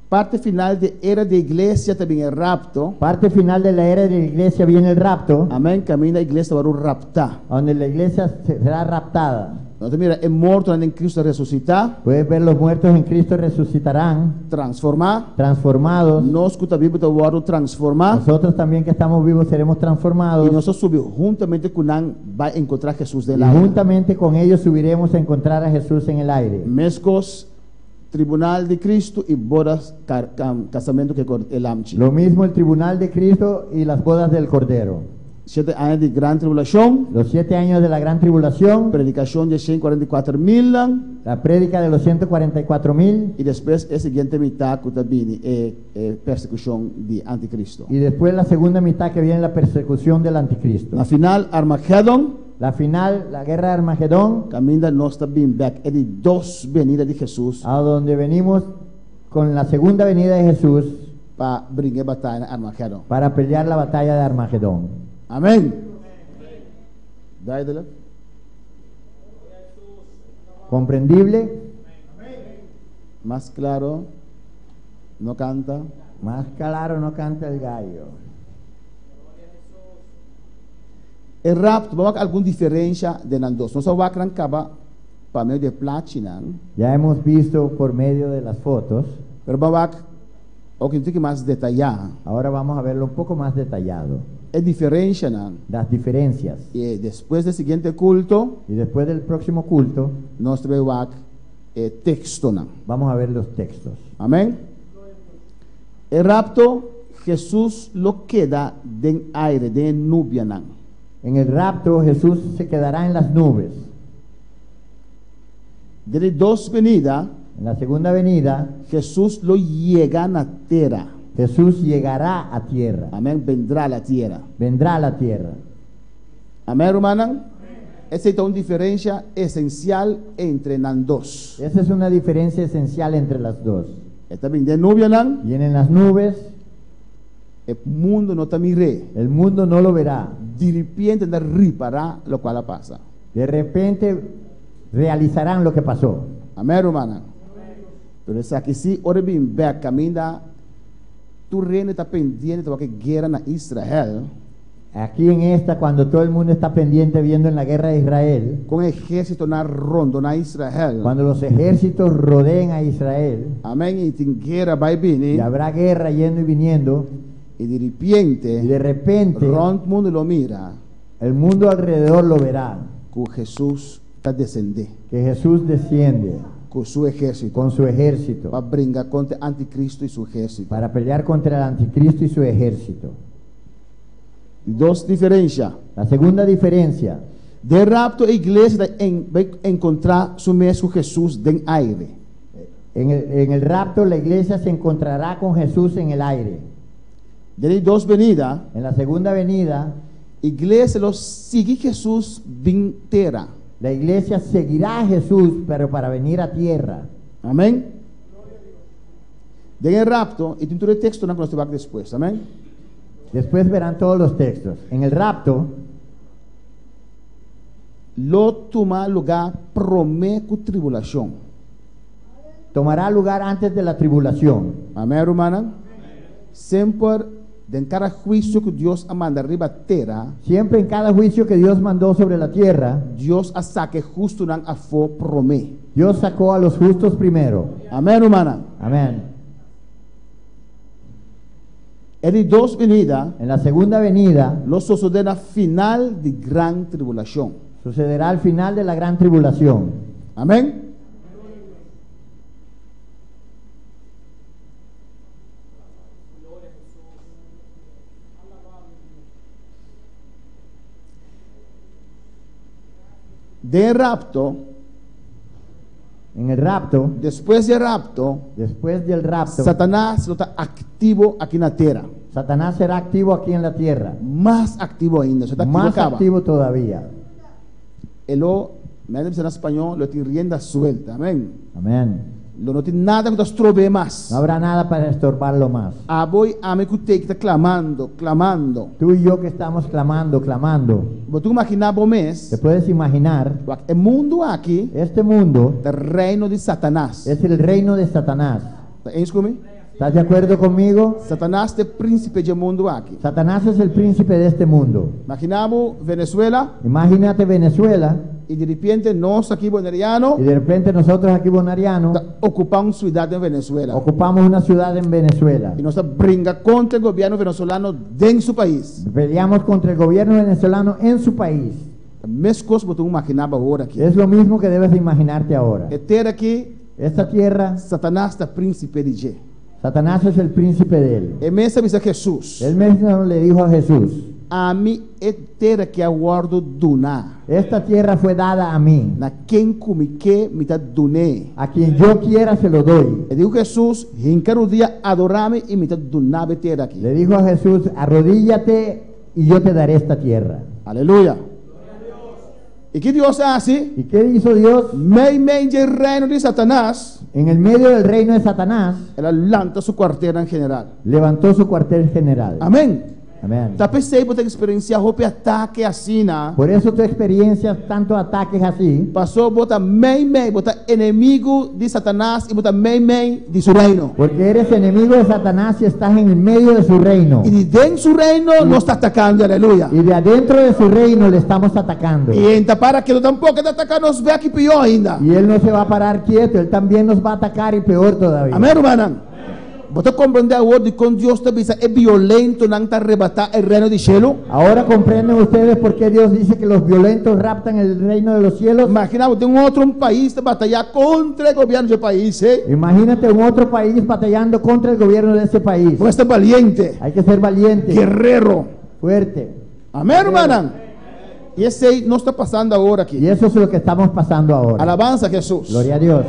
Parte final de era de iglesia también el rapto. parte final de la era de la iglesia viene el rapto, Amén. Camina la iglesia para un raptar. donde la iglesia será raptada. Entonces mira, es muerto en Cristo resucitar, Puedes ver los muertos en Cristo resucitarán, transformar. transformados. Nos que también vamos a transformar. Nosotros también que estamos vivos seremos transformados. Y nosotros subimos juntamente con Nan va a encontrar a Jesús de Y la juntamente con ellos subiremos a encontrar a Jesús en el aire. Mescos, tribunal de Cristo y bodas, casamiento que el AMCHI. Lo mismo el tribunal de Cristo y las bodas del Cordero. 7 años de gran tribulación, Los 7 años de la gran tribulación, predicación de 144.000 la prédica de los 144.000 y después la siguiente mitad que también persecución de anticristo. y después la segunda mitad que viene la persecución del anticristo. La final, Armagedón, La final, la guerra de Armagedón, camina nuestra bien back, es de dos venidas de Jesús a donde venimos con la segunda venida de Jesús para brincar batalla en Armagedón. para pelear la batalla de Armagedón. Amén. Dáidela. ¿Comprendible? Más claro, no canta. Más claro no canta el gallo. El rapto, vamos a alguna diferencia de las dos. No se va a arrancar para medio de platina, Ya hemos visto por medio de las fotos. pero vamos a un poco más detallado. Ahora vamos a verlo un poco más detallado. Es diferencia, ¿no? Las diferencias. Y después del siguiente culto, Y después del próximo culto, nos va a texto, ¿no? vamos a ver los textos. Amén. El rapto, Jesús lo queda de aire, de nubia, ¿no? En el rapto Jesús se quedará en las nubes. De dos venidas, En la segunda venida Jesús lo llega a la tierra. Jesús llegará a tierra. Amén. Vendrá a la tierra. Vendrá a la tierra. Amén, hermana. Esa es una diferencia esencial entre las dos. Esa es una diferencia esencial entre las dos. Esta bien de nubia, ¿no? Vienen las nubes, El mundo no te mire. el mundo no lo verá. De repente no ripará lo cual pasa. De repente realizarán lo que pasó. Amén, hermana. Pero es aquí sí, ahora bien, ve a camina. Tu reino está pendiente de que guerra en Israel. Aquí en esta, cuando todo el mundo está pendiente viendo en la guerra de Israel, Con ejército na rondo na Israel. cuando los ejércitos rodeen a Israel, Amén. Y tin guerra va y viene. y habrá guerra yendo y viniendo, Y de repente, y de repente el mundo lo mira. el mundo alrededor lo verá, Que Jesús está descender. que Jesús desciende Con su ejército. con su ejército Para brincar contra anticristo y su ejército. para pelear contra el anticristo y su ejército. Dos diferencias. La segunda diferencia, De rapto, a iglesia va a encontrar su mesmo Jesús de aire. en el rapto la iglesia se encontrará con Jesús en el aire. De dos venidas, En la segunda venida, iglesia lo sigue Jesús vintera. la iglesia seguirá a Jesús, pero para venir a tierra. Amén. De el rapto, y tintura el texto no nos va después. Amén. Después verán todos los textos. En el rapto, Lo toma lugar prometo tribulación. tomará lugar antes de la tribulación. Amén, hermana. Siempre de cada juicio que Dios manda arriba tierra, Siempre en cada juicio que Dios mandó sobre la tierra, Dios saque justo nan a fo promé. Dios sacó a los justos primero. Amén, hermana. Amén. En dos venidas, En la segunda venida, lo sucede a final de gran tribulación. sucederá al final de la gran tribulación. Amén. De rapto, En el rapto, después del rapto, después del rapto, Satanás lo está activo aquí en la tierra. Satanás será activo aquí en la tierra. Más activo ainda. Se está activo Más acaba. activo todavía. Me debe ser en español, lo tiene rienda suelta. Amén. Amén. Não tem nada que nós trove mais. No habrá nada para estorbarlo más. Aboi ame que te está clamando, clamando. Tú y yo que estamos clamando, clamando. Você imaginar bom mês? ¿Te puedes imaginar? O mundo aqui Este mundo é reino de Satanás. es el reino de Satanás. Está comigo? ¿Estás de acuerdo conmigo? Satanás é príncipe do mundo aqui. Satanás es el príncipe de este mundo. Imaginamos Venezuela Imagínate Venezuela e de repente nós aqui bolivarianos y de repente nosotros aquí bonarianos ocupamos cidade em Venezuela. ocupamos una ciudad en Venezuela. E nós brinca contra o governo venezuelano dentro do seu país. Peleamos contra el gobierno venezolano en su país. A mesma coisa que você imaginava agora aqui. Es lo mismo que debes de imaginarte ahora. É ter aqui Esta tierra, Satanás é príncipe de G. Satanás es el príncipe de él. É mesmo a Jesus. Él mismo le dijo a Jesús, A mim é ter aqui a guardo duná. esta tierra fue dada a mí. Na quem come que me dá duné. A quien yo quiera se lo doy. E digo Jesus, quero dia adorar-me e me dá duná ter aqui. Le dijo a Jesús, arrodíllate y yo te daré esta tierra. Aleluia. E que Deus é assim? ¿Y qué hizo Dios? Meio de reino de Satanás, En el medio del reino de Satanás, ela lança sua quarteira em general. levantó su cuartel general. Amém? Amén. Tá pensei por ter experienciar roupa ataque assim, né? Por eso tu experiencia tantos ataques así, Passou bota bota inimigo de Satanás e bota de seu reino. porque eres enemigo de Satanás y estás en el medio de su reino. E de dentro do seu reino nos está atacando, aleluia. Y de adentro de su reino le estamos atacando. E então para que tampouco está atacando nos vê aqui pior ainda. Y él no se va a parar quieto, él también nos va a atacar y peor todavía. Amém, irmão? Você compreende agora de quando Deus também é violento, não está arrebatar o reino de cielo? Ahora comprenden ustedes por qué Dios dice que los violentos raptan el reino de los cielos. Imagina, tem outro país que batalhar contra o governo do país, Imagínate un otro país batallando contra el gobierno de ese país. Você é valiente, Hay que ser valiente, guerreiro. fuerte. Amém, irmão? E esse aí não está passando agora Y aqui. eso es lo que estamos pasando ahora. Alabanza a Jesus. Gloria a Dios.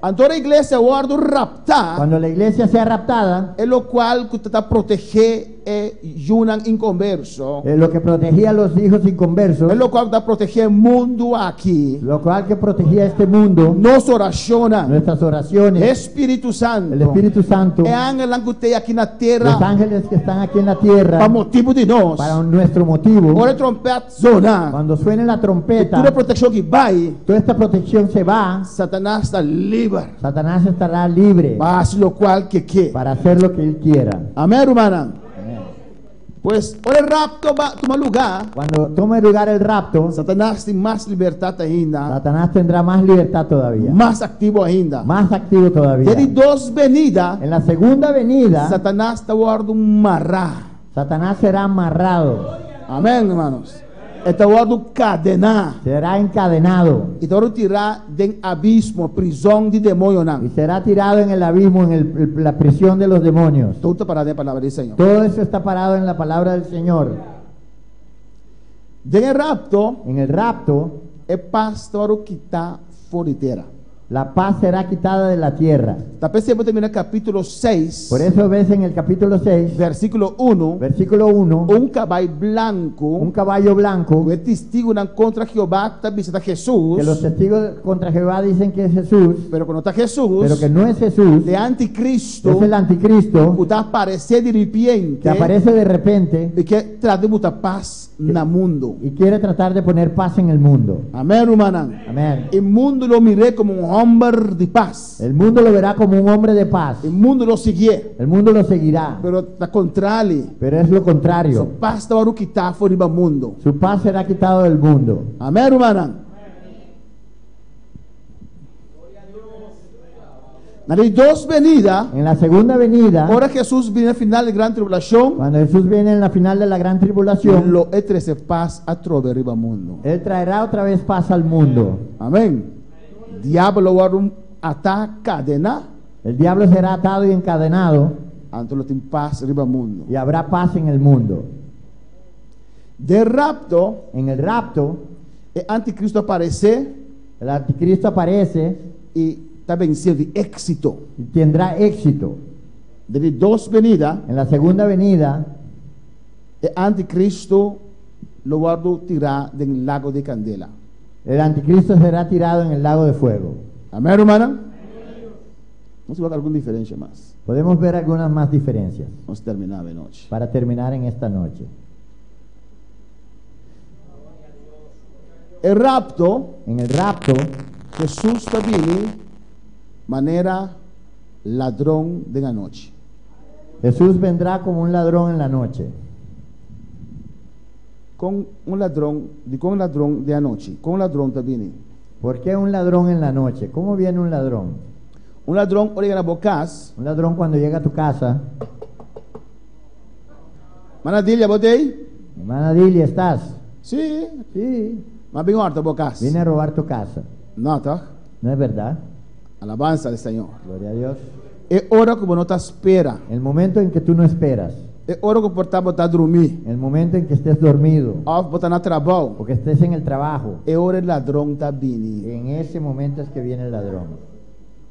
Então a igreja guarda raptar, Cuando la iglesia sea raptada, é o qual que está proteger Yunan inconverso. lo que protegía a los hijos inconversos, É o qual está proteger o mundo aqui. lo cual que protegía este mundo, Nos oraciona. nuestras oraciones, Espírito Santo. el Espíritu Santo, É ángel que tem aqui na los terra ángeles que están aquí en la tierra, para motivo de nós. para nuestro motivo. Hora trompeta zona. Cuando suene la trompeta, Toda proteção que vai, toda esta protección se va, Satanás está livre. Satanás estará libre Faz o qual que quer. para hacer lo que él quiera. Amém, irmã? Pues, hora o rapto vai tomar lugar. Cuando tome lugar el rapto, Satanás tem mais liberdade ainda. Satanás tendrá más libertad todavía, Mais ativo ainda. más activo todavía. Desde dos venidas, En la segunda venida, Satanás está guardando marrar. Satanás será amarrado, Amém, irmãos? Está guardando cadenar. será encadenado E está tirar do abismo, prisão de demônio. y Não. será tirado en el abismo, en la prisión de los demonios. Tudo está parado na palavra do Senhor. Todo eso está parado en la palabra del Señor. De rapto, En el rapto, é pastor que está fora. la paz será quitada de la tierra. Está percebendo também no capítulo 6, Por eso ves en el capítulo 6, versículo 1, versículo 1, caballo branco, un caballo blanco, é testigo contra Jeová, que está visita Jesus, que los testigos contra Jehová dicen que es Jesús, pero quando está Jesus, pero que no es Jesús, de anticristo, es el anticristo, que está aparecer de repente, que aparece de repente e que trazer muita paz no mundo. y quiere tratar de poner paz en el mundo. Amém, irmã? Amén. O mundo lo miré como hombre de paz. El mundo lo verá como un hombre de paz. O mundo lo seguia, El mundo lo seguirá, pero está contrário. pero es lo Sua contrario. paz está o que está fora do mundo. Su paz será quitado del mundo. Amém, irmã? Na de dos venidas, En la segunda venida, ora Jesus viene al final da grande tribulação, cuando Jesús viene en la final de la gran tribulación, lo etrece paz a través do mundo. Él traerá otra vez paz al mundo. Amém. Diabo ora ataca cadena, El diablo será atado y encadenado antes lo tem paz riba mundo. y habrá paz en el mundo. De rapto, En el rapto, o anticristo aparecer el anticristo aparece e está vencendo de éxito. y tendrá éxito. De dos venidas, En la segunda venida, o anticristo lo guardo tirar del lago de Candela. el anticristo será tirado en el lago de fuego. Amém, hermana? Vamos a ver alguna diferencia más. Podemos ver algunas más diferencias Vamos a terminar de noche. para terminar en esta noche. El rapto, En el rapto, Jesús viene manera ladrón de la noche. Jesús vendrá como un ladrón en la noche. Con un ladrón de anoche. Con un ladrón viene. ¿Por qué un ladrón en la noche? ¿Cómo viene un ladrón? Un ladrón oiga la bocas. Un ladrón cuando llega a tu casa. Manadilha, botei? Hermana Dili, ¿estás? Sí. Sí. Mas bem horta bocas. Viene a robar tu casa. No, tá? ¿No es verdad? Alabanza al Señor. Gloria a Dios. É hora que não te espera. El momento en que tú no esperas. É hora que portar botar dormir. El momento en que estés dormido. Ou botar na trabalho. O que estés en el trabajo. É hora o ladrão tá vindo. En ese momento es que viene el ladrón.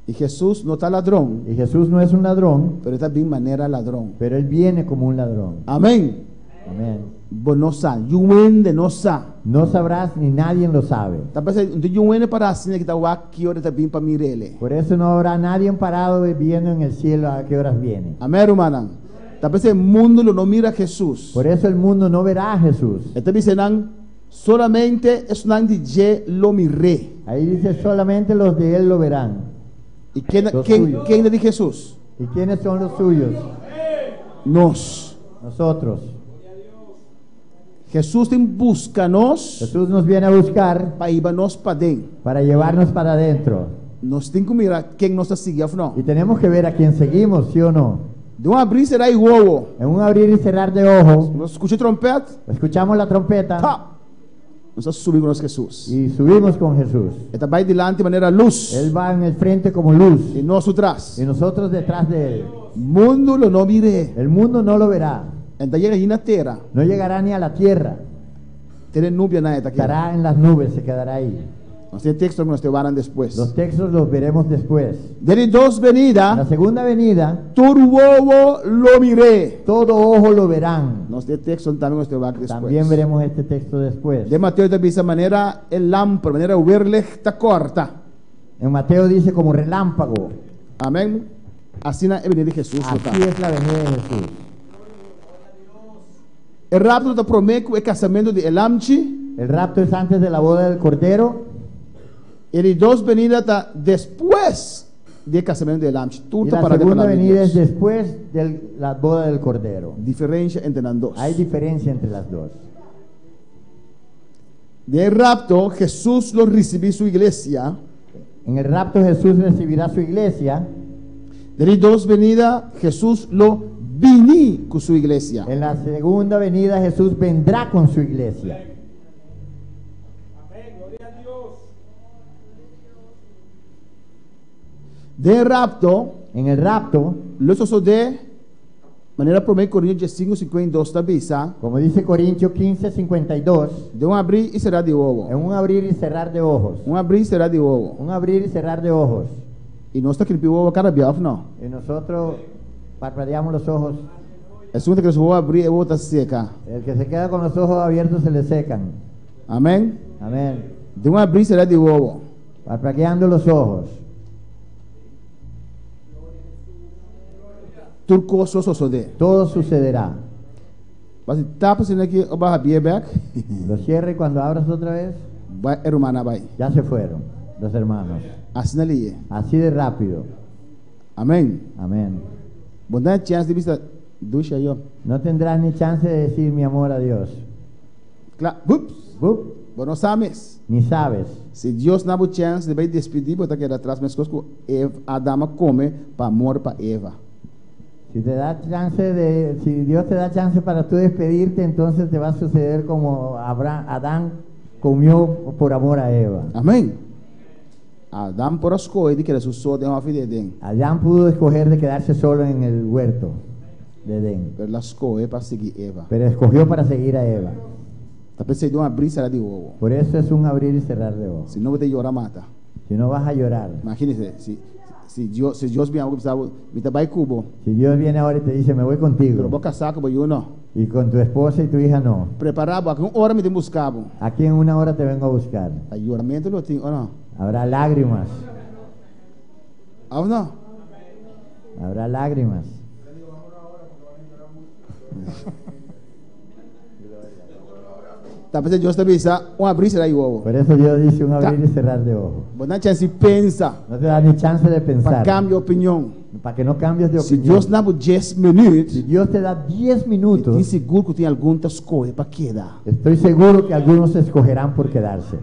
E Jesus não tá ladrão, Y Jesús no es un ladrón, pero está bem maneira ladrão. pero Él viene como un ladrón. Amém. Amén. Bo não sa, yuende não sa. No sabrás ni nadie lo sabe. Tá pensando, não yuende para assim que tá aqui hora tá bem para mirele. Por eso no habrá nadie parado viendo en el cielo a qué horas viene. Amém, hermana. Tá pensando, mundo não mira Jesus. Por eso el mundo no verá a Jesús. Está dizendo, solamente es un DJ lo miré. Ahí dice solamente los de Él lo verán. ¿Y quién Los suyos. le dice Jesús? ¿Y quiénes son los suyos? Nos. Nosotros. Jesús te busca nos Jesús nos viene a buscar para irnos para dentro. para llevarnos para adentro. Nos tem que mirar quién nos sigue o no. Y tenemos que ver a quién seguimos, ¿sí o no? De un abrir será igual. En un abrir y cerrar de ojos, Nos escucha trompeta. escuchamos la trompeta Tá. Nos subimos con Jesús. y subimos con Jesús. Está va delante de manera luz. Él va en el frente como luz Y nos atrás. y nosotros detrás de Él. Mundo lo no mire. El mundo no lo verá, Entonces llega ahí en la tierra. no llegará ni a la tierra, Tiene nubia na esta aquí. estará en las nubes, se quedará ahí. Nos tiene texto que nos te van después. Los textos los veremos después. De dos En la venida. segunda venida, Turbobo lo miré. todo ojo lo verán. Nos tiene texto también nos te va después. También veremos este texto después. De Mateo de esa manera el lámpara, manera verle está corta. En Mateo dice como relámpago. Amén. Así es venir de Jesús. Así es la venida de Jesús. El rapto te promete el casamiento de Elamchi. El rapto es antes de la boda del Cordero Y de dos venidas está después del casamiento de Elamchi. Tú y te la paras de segunda palabra de venida es Dios. después de la boda del Cordero. Diferencia entre las dos. Hay diferencia entre las dos. De rapto Jesús lo recibió su iglesia. En el rapto Jesús recibirá su iglesia. De dos venidas Jesús lo viní con su iglesia. En la segunda venida Jesús vendrá con su iglesia. De rapto, En el rapto, lo hizo de manera promete Corintios 5:52 tabisa. como dice Corintios 15:52, De un abrir y cerrar de en ovo. un abrir y cerrar de ojos. Un abrir y cerrar de ovo. Un abrir y cerrar de ojos. Y no está que el ovo cara biaf, no. Y nosotros parpadeamos los ojos. Es un que el ovo abrir y el ovo está seca. El que se queda con los ojos abiertos se le secan. Amén. Amén. De un abrir y cerrar de ovo. Parpadeando los ojos. Turco soso de. Todo sucederá. Vas a tapas en aquí o vas a back. Lo cierre y cuando abras otra vez, Va hermana vai. ya se fueron los hermanos. Así na liye. Así de rápido. Amén. Amén. Bondad chance de vista ducha yo. No tendrás ni chance de decir mi amor a Dios. Claro. Ups. ¡Bup! Bueno, sabes. Ni sabes. Si Dios no ha chance de ver despedir, porque queda atrás más cosas que Adama come para amor para Eva. Si Dios te da chance para tú despedirte, entonces te va a suceder como Adán comió por amor a Eva. Amém. Adão por escolha que era su só de uma filha de Edén. Adán pudo escoger de quedarse solo en el huerto de Edén, Pero la escolha para seguir Eva. pero escogió para seguir a Eva. Tá pensando uma brisa de ovo. Por eso es un abrir y cerrar de ojos. Se não vai llorar mata. Si no vas a llorar, Imagínese, se Deus me algo precisava, me vai cubo. si Dios viene ahora y te dice me voy Pero contigo, vou casar com eu não. y con tu esposa y tu hija no, Preparava, com hora me tem buscava. aquí en una hora te vengo a buscar. Aí lloramento lo tem, ou não? Habrá lágrimas. Ou não? Habrá lágrimas. Talvez Deus te avisa, abrir será igual. Por eso Dios dice un abrir y cerrar de ojos. Vos na chance pensa, No te da ni chance de para pensar. cambiar opinião. Para que no cambies de Se opinión. Deus dá 10 minutos, Si Dios te da 10 minutos, tem seguro que tem algumas coisas para quedar. estoy seguro que algunos escogerán por quedarse.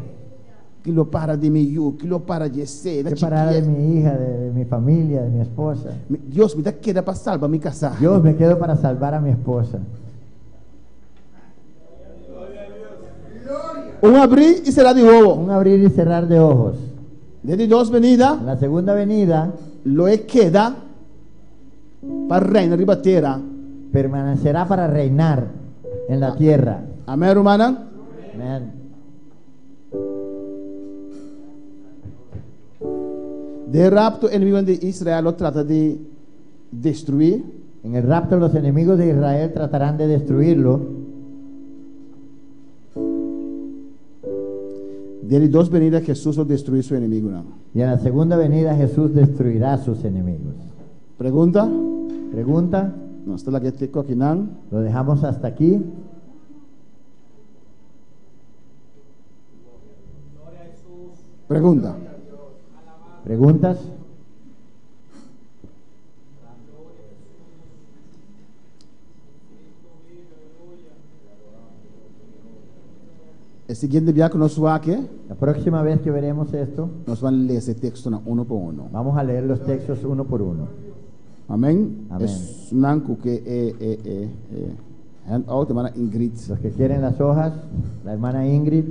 Aquilo para de mim, aquilo para de ser. ¿Qué parará de mi hija, de mi familia, de mi esposa? Deus me dá queda para salvar me casar. Dios, me quedo para salvar a mi esposa. Abrir e será de novo. Un abrir y cerrar de ojos. Desde Deus venida, En la segunda venida lo é queda para reinar riba terra. permanecerá para reinar en la tierra. Amém, romana? Amén. De rapto, o inimigo de Israel lo trata de destruir. En el rapto los enemigos de Israel tratarán de destruirlo. Desde Deus venida, Jesús lo destruir su enemigo. Não. Y en la segunda venida Jesús destruirá a sus enemigos. Pergunta? Pregunta, Não, está lá que te aqui não. lo dejamos hasta aquí. Pergunta. ¿Preguntas? El siguiente día que nos va aquí, La próxima vez que veremos esto, nos van a leer ese texto uno por uno. vamos a leer los textos uno por uno. Amén. Amén. Es nanco que handout, hermana Ingrid. Los que quieren las hojas, la hermana Ingrid,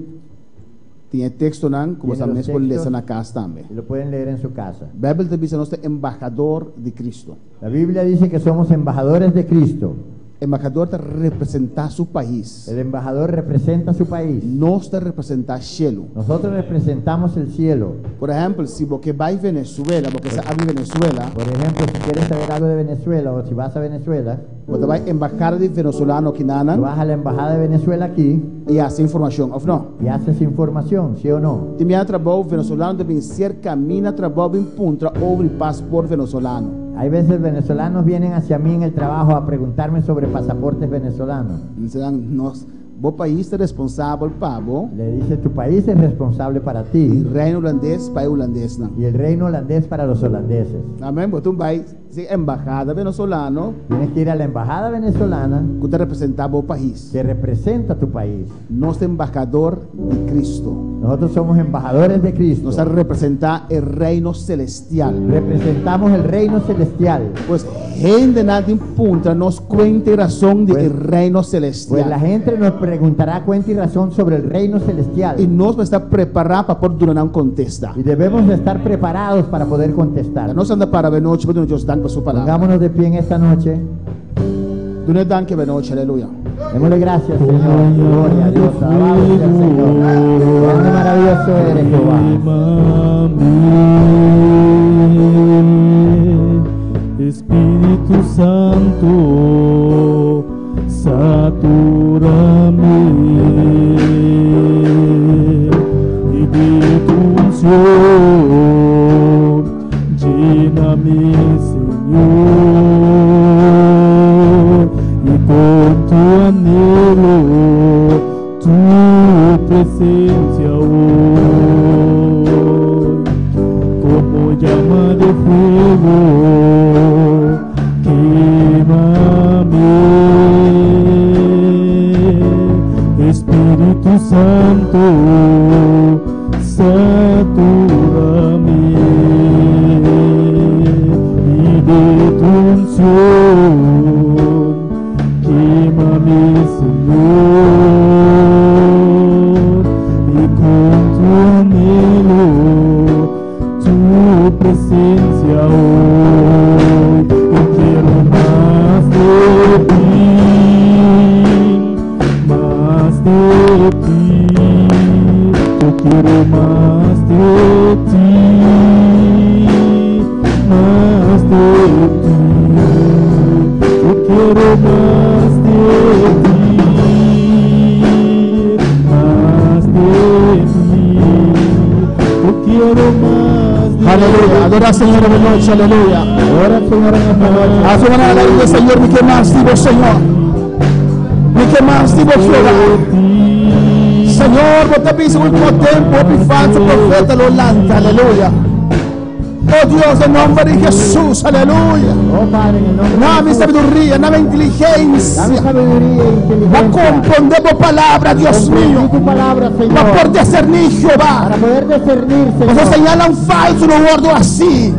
Tiene texto nan, como Tiene los sabemos por textos. leer na casa também. y lo pueden leer en su casa. Bíblia te diz que nós somos embajador de Cristo. La Biblia dice que somos embajadores de Cristo. Embajador te representar su país. El embajador representa su país. Nós te representar cielo. Nosotros representamos el cielo. Por exemplo, se você vai a Venezuela, porque você abre Venezuela, Por ejemplo, si quieres saber algo de Venezuela o si vas a Venezuela, você vai à embajada de venezolano aqui na tú vas a la embajada de Venezuela aquí e essa informação, ou não? y haces información, ¿sí o no? De minha trabalho venezolano deve ser caminha trabalho em punta sobre pasaporte venezolano. Hay veces venezolanos vienen hacia mí en el trabajo a preguntarme sobre pasaportes venezolanos. Então, nós, o país é responsável para Le dice, tu país es responsable para o ti reino holandês para o holandês não. y el reino holandés para los holandeses. Amém? Então vai ser embajada venezolano Tienes que ir a la embajada venezolana que te representava o país. que representa tu país. Nós embajador de Cristo. Nosotros somos embajadores de Cristo. Nos representa el reino celestial. Representamos el reino celestial. Pues gente nadie punta nos cuente razón del Pues- reino Pues la celestial. gente nos preguntará cuenta y razón sobre el reino celestial. Y nos va a estar preparado para poder durar una contesta. Y debemos de estar preparados para poder contestar. Nos anda para noche, pero Dios dan por su palabra. Pongámonos de pie en esta noche. Dios dan que noche, aleluya. Démosle gracias, Señor. Gloria a Dios. Alabado sea el Señor. Grande y maravilloso eres, Jehová. Espíritu Santo, satúrame y de tu unción lléname, Señor, y con tu anhelo, tu presencia hoy, como llama de fuego, quémame, Espíritu Santo, satúrame, y de tu unción, quémame, Señor, y con tu anhelo, tu presencia hoy. Yo quiero más de ti, más de ti. Yo quiero más de ti, más de ti. Yo quiero más de ti, más de ti. Yo quiero más de ti. aleluya. Adora al Señor en la noche, aleluya. Adora al Señor en esta noche. A su manera del Señor, ni que más digo, Señor. Ni que más digo, Jehová. Señor, vos te pides en último tiempo, mi falso profeta lo lanta, aleluya. Oh Dios, en nombre de Jesús, aleluya. Oh Padre, en el nombre de Dame Jesús. sabiduría, dame inteligencia. Dame sabiduría e Va a inteligencia. comprender tu palabra, Dios Comprendí mío. tu palabra, Va Señor. a poder discernir, Jehová. Para poder discernir, Cuando Señor. señalan falso, no guardo así.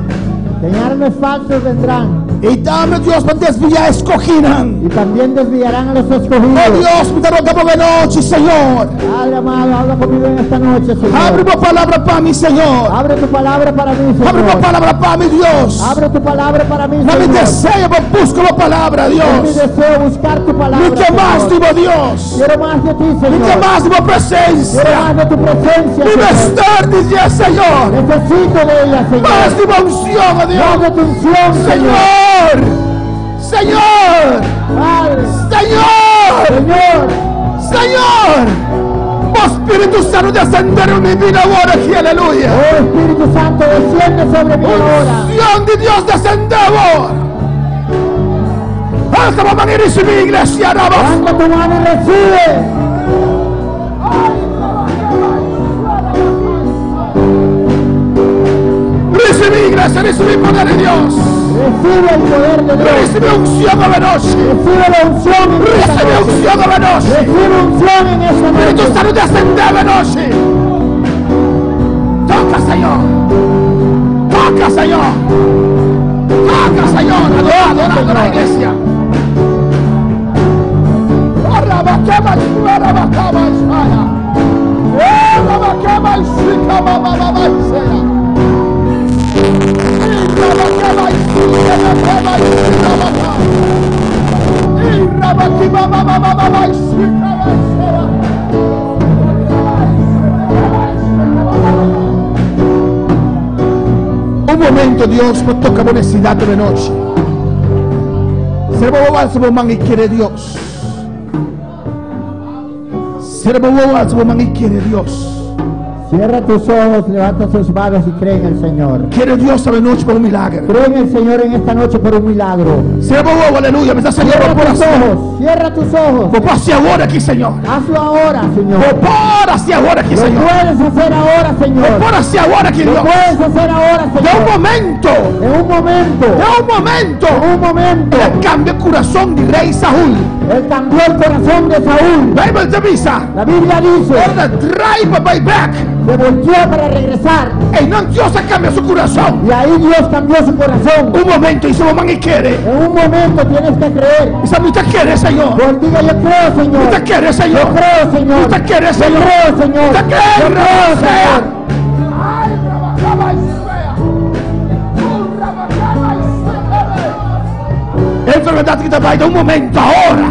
Señales falsos vendrán Y dame, Dios, para desviar, escoginan. y también desviarán a los Oh escogidos. Dios, me te rogamos de noche, Señor. Padre amado, habla conmigo en esta noche, Abre Señor. tu palabra para mí, Señor. Abre tu palabra para mí, Abre tu Señor. palabra para mí, Dios. Abre tu palabra para mí, Dame Señor. deseo, pero busco la palabra, Es mi Dios. deseo buscar tu palabra, Ni que más, Señor. digo Dios. Quiero más de ti, Ni que Señor. más, digo Quiero más presencia. de tu presencia, Mi Señor. estar, dice Señor. Necesito de ella, Más Señor. digo unción, oh Más de Dios. tu unción, Señor. Señor. Padre, Señor. Señor. Señor. Oh Espíritu Santo, descender en mi vida ahora aquí, aleluya. Oh Espíritu Santo, desciende sobre mí ahora. Unción de Dios, descendemos. Alza la mano y recibe, iglesia, vamos. Levanta tu mano y recibe. Recibe, iglesia, recibe el poder de Dios. Recibe el poder de Dios. Recibe unción a la noche. Recibe la unción en esta Recibe noche. unción a la noche. Recibe unción en esta Espíritu noche. Santo, descende a la noche. Toca, Señor. Toca, Señor. Toca, Señor. Adora, adora, adora, iglesia. Arabacaba, arabacaba, Shaya. Arabacaba, Shikaba, Baba, Shaya. Arabacaba, Shikaba, Shikaba. Arabacaba, Baba, Shikaba, Shaya. Un momento, Dios, me toca necesidad de la noche. Servo al su mamá y quiere Dios. Servo al su mamá y quiere Dios. Cierra tus ojos, levanta tus manos y cree en el Señor. Quiere Dios a la noche por un milagro. Cree en el Señor en esta noche por un milagro. Servo, aleluya, me está Cierra saliendo por tus ojos, cierra tus ojos. Papá, hacia ahora aquí, Señor. Hazlo ahora, Señor. Papá, hacia ahora aquí, Lo Señor. puedes hacer ahora, Señor. Papá, hacia ahora aquí, Lo Dios. puedes hacer ahora, De un Señor. momento, En un momento, de un momento, en un momento, le cambia el corazón de rey Saúl. Él cambió el corazón de Saúl. Bible divisa. La Biblia dice, Ahora drive by back. se volteó para regresar. Y no Dios cambia su corazón. Y ahí Dios cambió su corazón. Un momento y su mamá y quiere. En un momento tienes que creer. Y sabe, usted quiere, Señor. Pues diga, yo creo, Señor. Usted quiere, Yo Señor. creo, Señor. Usted quiere, Yo Señor. creo, Señor. Usted Yo quiere, creo, sea. Señor. Enfermedad que te va a ir de un momento ahora.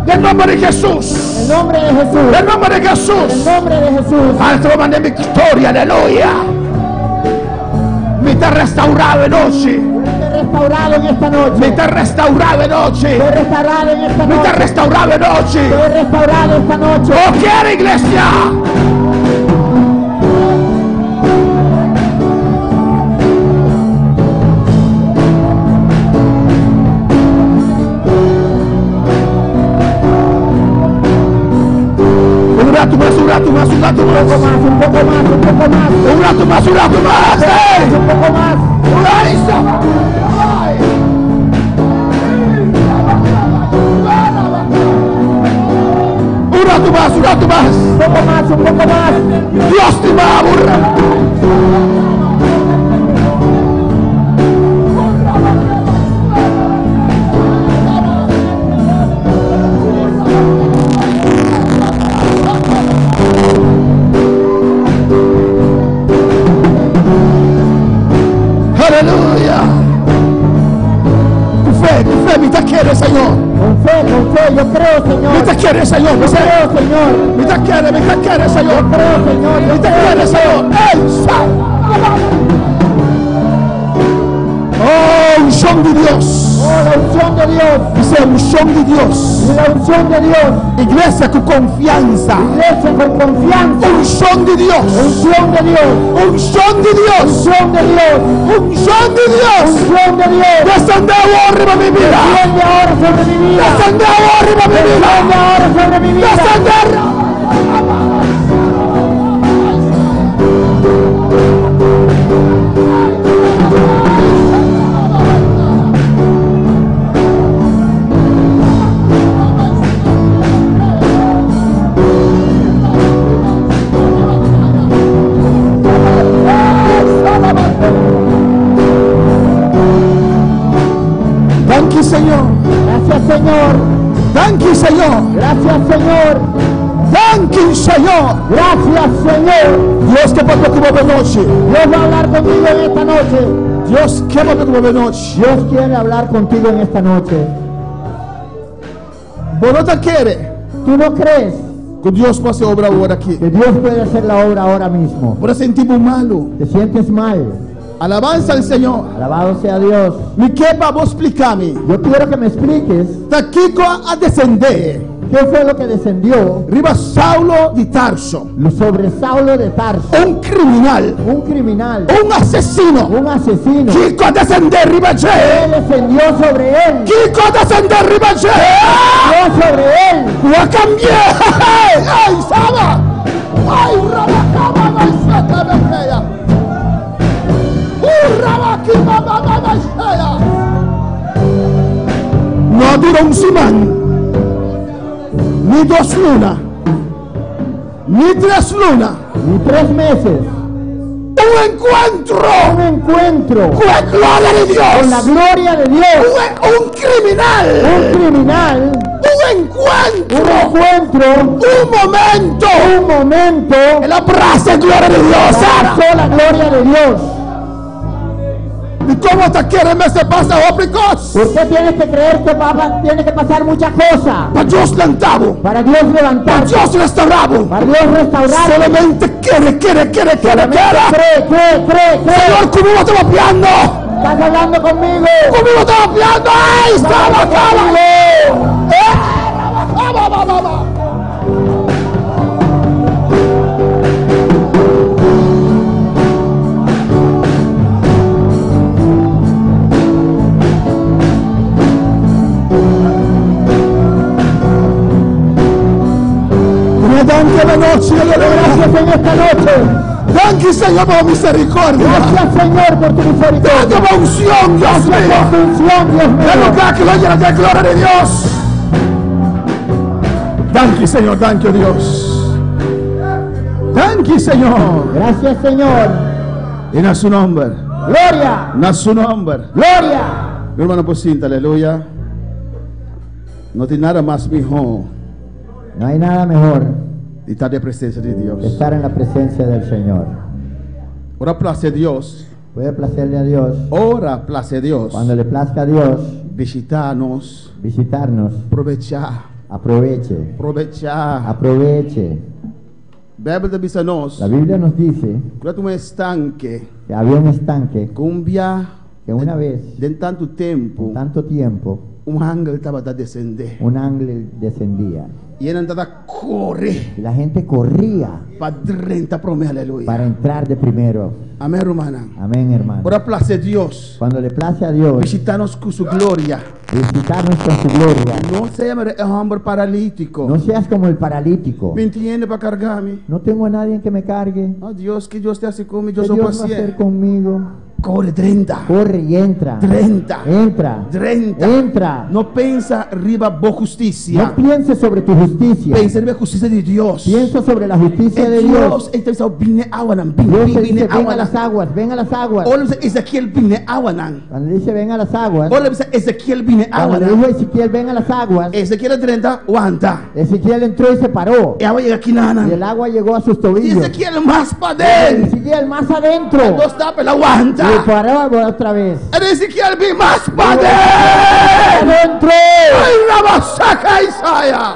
En nombre de Jesús. En nombre de Jesús. En nombre de En Jesús. nombre de Jesús. Alto de victoria, aleluya. Me está restaurado de noche. Fuiste restaurado en esta noche. Me está restaurado de noche. Fue restaurado en esta Me está noche. restaurado de noche. Fue restaurado esta noche. ¡Oh, quiere, iglesia! Un rato más, un rato más, un rato Un más. poco más, un poco más, un poco más. Un rato más, un rato más. ¡Ey! Un poco más. ¡Ay, Saba! ¡Ay! Un rato más, un rato más. Un poco más, un poco más. Dios te va a borrar. Aleluya. Tu fe, me te quiere, Señor. Con fe, yo creo, Señor. Me te quiere, Señor. Yo creo, Señor. Me te quiere, Señor. Yo creo, Señor. Yo Me te creo, quiere, Señor. ¡Ey! ¡Sa! Oh, unción de Dios. Oh, la unción de Dios. Dice unción de Dios. La unción de Dios. Iglesia con confianza. Iglesia con confianza. Unción de Dios. Unción de Dios. Unción de Dios. Unción de Dios. Unción de Dios. Unción de Dios. Descende ahora mi vida. Desciende ahora sobre mi vida. Descende ahora mi vida. Desciende ahora sobre mi vida. Descende. Thank you, Señor. Gracias, Señor. Thank you, Señor. Gracias, Señor. Thank you, Señor. Gracias, Señor. Dios que pasó como de noche. Dios va a hablar contigo en esta noche. Dios que pasó como de noche. Dios quiere hablar contigo en esta noche. ¿Vos no te quieres ¿Tú no crees que Dios pase obra ahora aquí? que Dios puede hacer la obra ahora mismo? Por sentimos malo. ¿Te sientes mal? Alabanza al Señor. Alabado sea Dios. Mi que vos explicarme. Yo quiero que me expliques Taquico a descender. qué fue lo que descendió Riba Saulo de Tarso. sobre Saulo de Tarso. Un criminal. Un criminal, Un asesino. un asesino. Kiko a descender riba Él Che. descendió sobre él. Kiko a descender riba Che. Descendió sobre él. Lo cambié. ¡Ay, Saba! ¡Ay, Rabacaba! ¡Ay, Sata! No duró un simán, ni 2 lunas, ni 3 lunas. Y 3 meses. Un encuentro Un encuentro con la gloria de con la Dios. gloria de Dios. Un criminal. Un criminal. Un encuentro. Un encuentro. Un momento. El El abrazo de gloria de Dios. Sara. abrazó la gloria de Dios. ¿Y cómo te quieren se pasa ópticos? Usted tiene que creer que tiene que pasar muchas cosas Para Dios levantado. para Dios Para levantarse, Dios restaurado. para Dios restaurar. Solamente quiere. Cree. Señor, ¿cómo te va piando? Estás hablando conmigo. ¿Cómo te va piando? ¡Ay, estaba acá! Danke la noche, Gracias en esta noche. danke Señor por misericordia. Gracias, Señor, por tu misericordia. Danke por unción, Dios Gracias mío. por tu unción, Dios De mío. lugar que lo llena de gloria de Dios. Danke Señor, danke Dios. Danke Señor. Gracias, Señor. En a su nombre. Gloria. En a su nombre. Gloria. Mi hermano, pues sienta, aleluya. No tiene nada más mejor No hay nada mejor de estar de presencia de que Dios. estar en la presencia del Señor. Ora place a Dios. Puede placerle a Dios. Ora place a Dios. Cuando le plazca a Dios Visitarnos. visitarnos, Aprovechar. aproveche. Aproveche. Bíblia diz a nós. La Biblia nos dice Quando um estanque. que había un estanque Com um viagem. que una vez, De tanto tempo. en tanto tiempo, Ángel estava a descender. un ángel descendía E ele andava a correr. y la gente corría Para dentro para mim, aleluia. para entrar de primero. Amém, romana. Amén, hermano. Ora place a Deus. Cuando le place a Dios Visitar-nos com sua glória. visitarnos con su gloria, Não seja homem paralítico. no seas como el paralítico. Me entiende para carregar-me. No tengo a nadie que me cargue. Oh Deus, que Deus te hace comigo. ¿Qué Eu sou Dios va a hacer paciente. conmigo? Corre 30. Corre y entra. 30. Entra. 30. Entra. Não pensa riba boa justiça. No pienses sobre tu justicia. Pensa riba justiça de Deus. Piensa sobre la justicia de Dios. Ele está bine awanan. Dios te dice, Bine ven a las awanan. aguas, ven a las aguas. Olha Ezequiel bine awanan. Cuando dice ven a las aguas, Olha Ezequiel bine cuando le awanan. dijo Ezequiel ven a las aguas, Ezequiel 30 aguanta. Ezequiel entró y se paró. E agora chega aqui na Y Ana. el agua llegó a sus E tobillos. Ezequiel mais para dentro. Ezequiel más adentro. Deus está pela Y aguanta. paró otra vez. E Ezequiel bem mais para dentro. Adentro. Ai, Rabasaca Isaia.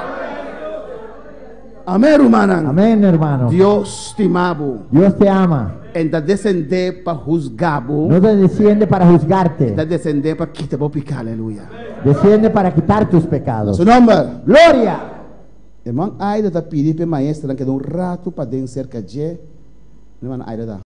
Amén, hermana. Amén, hermano. Dios te amaba. Dios te ama. Ainda descender para juzgar-bo. No te desciende para juzgarte. Ainda descender para quitar o pecado. Aleluia. Desciende para quitar tus pecados. Su nome. Gloria. Irmão Aida está pedindo para a maestra que dê rato para dentro cerca de. Irmã Aida.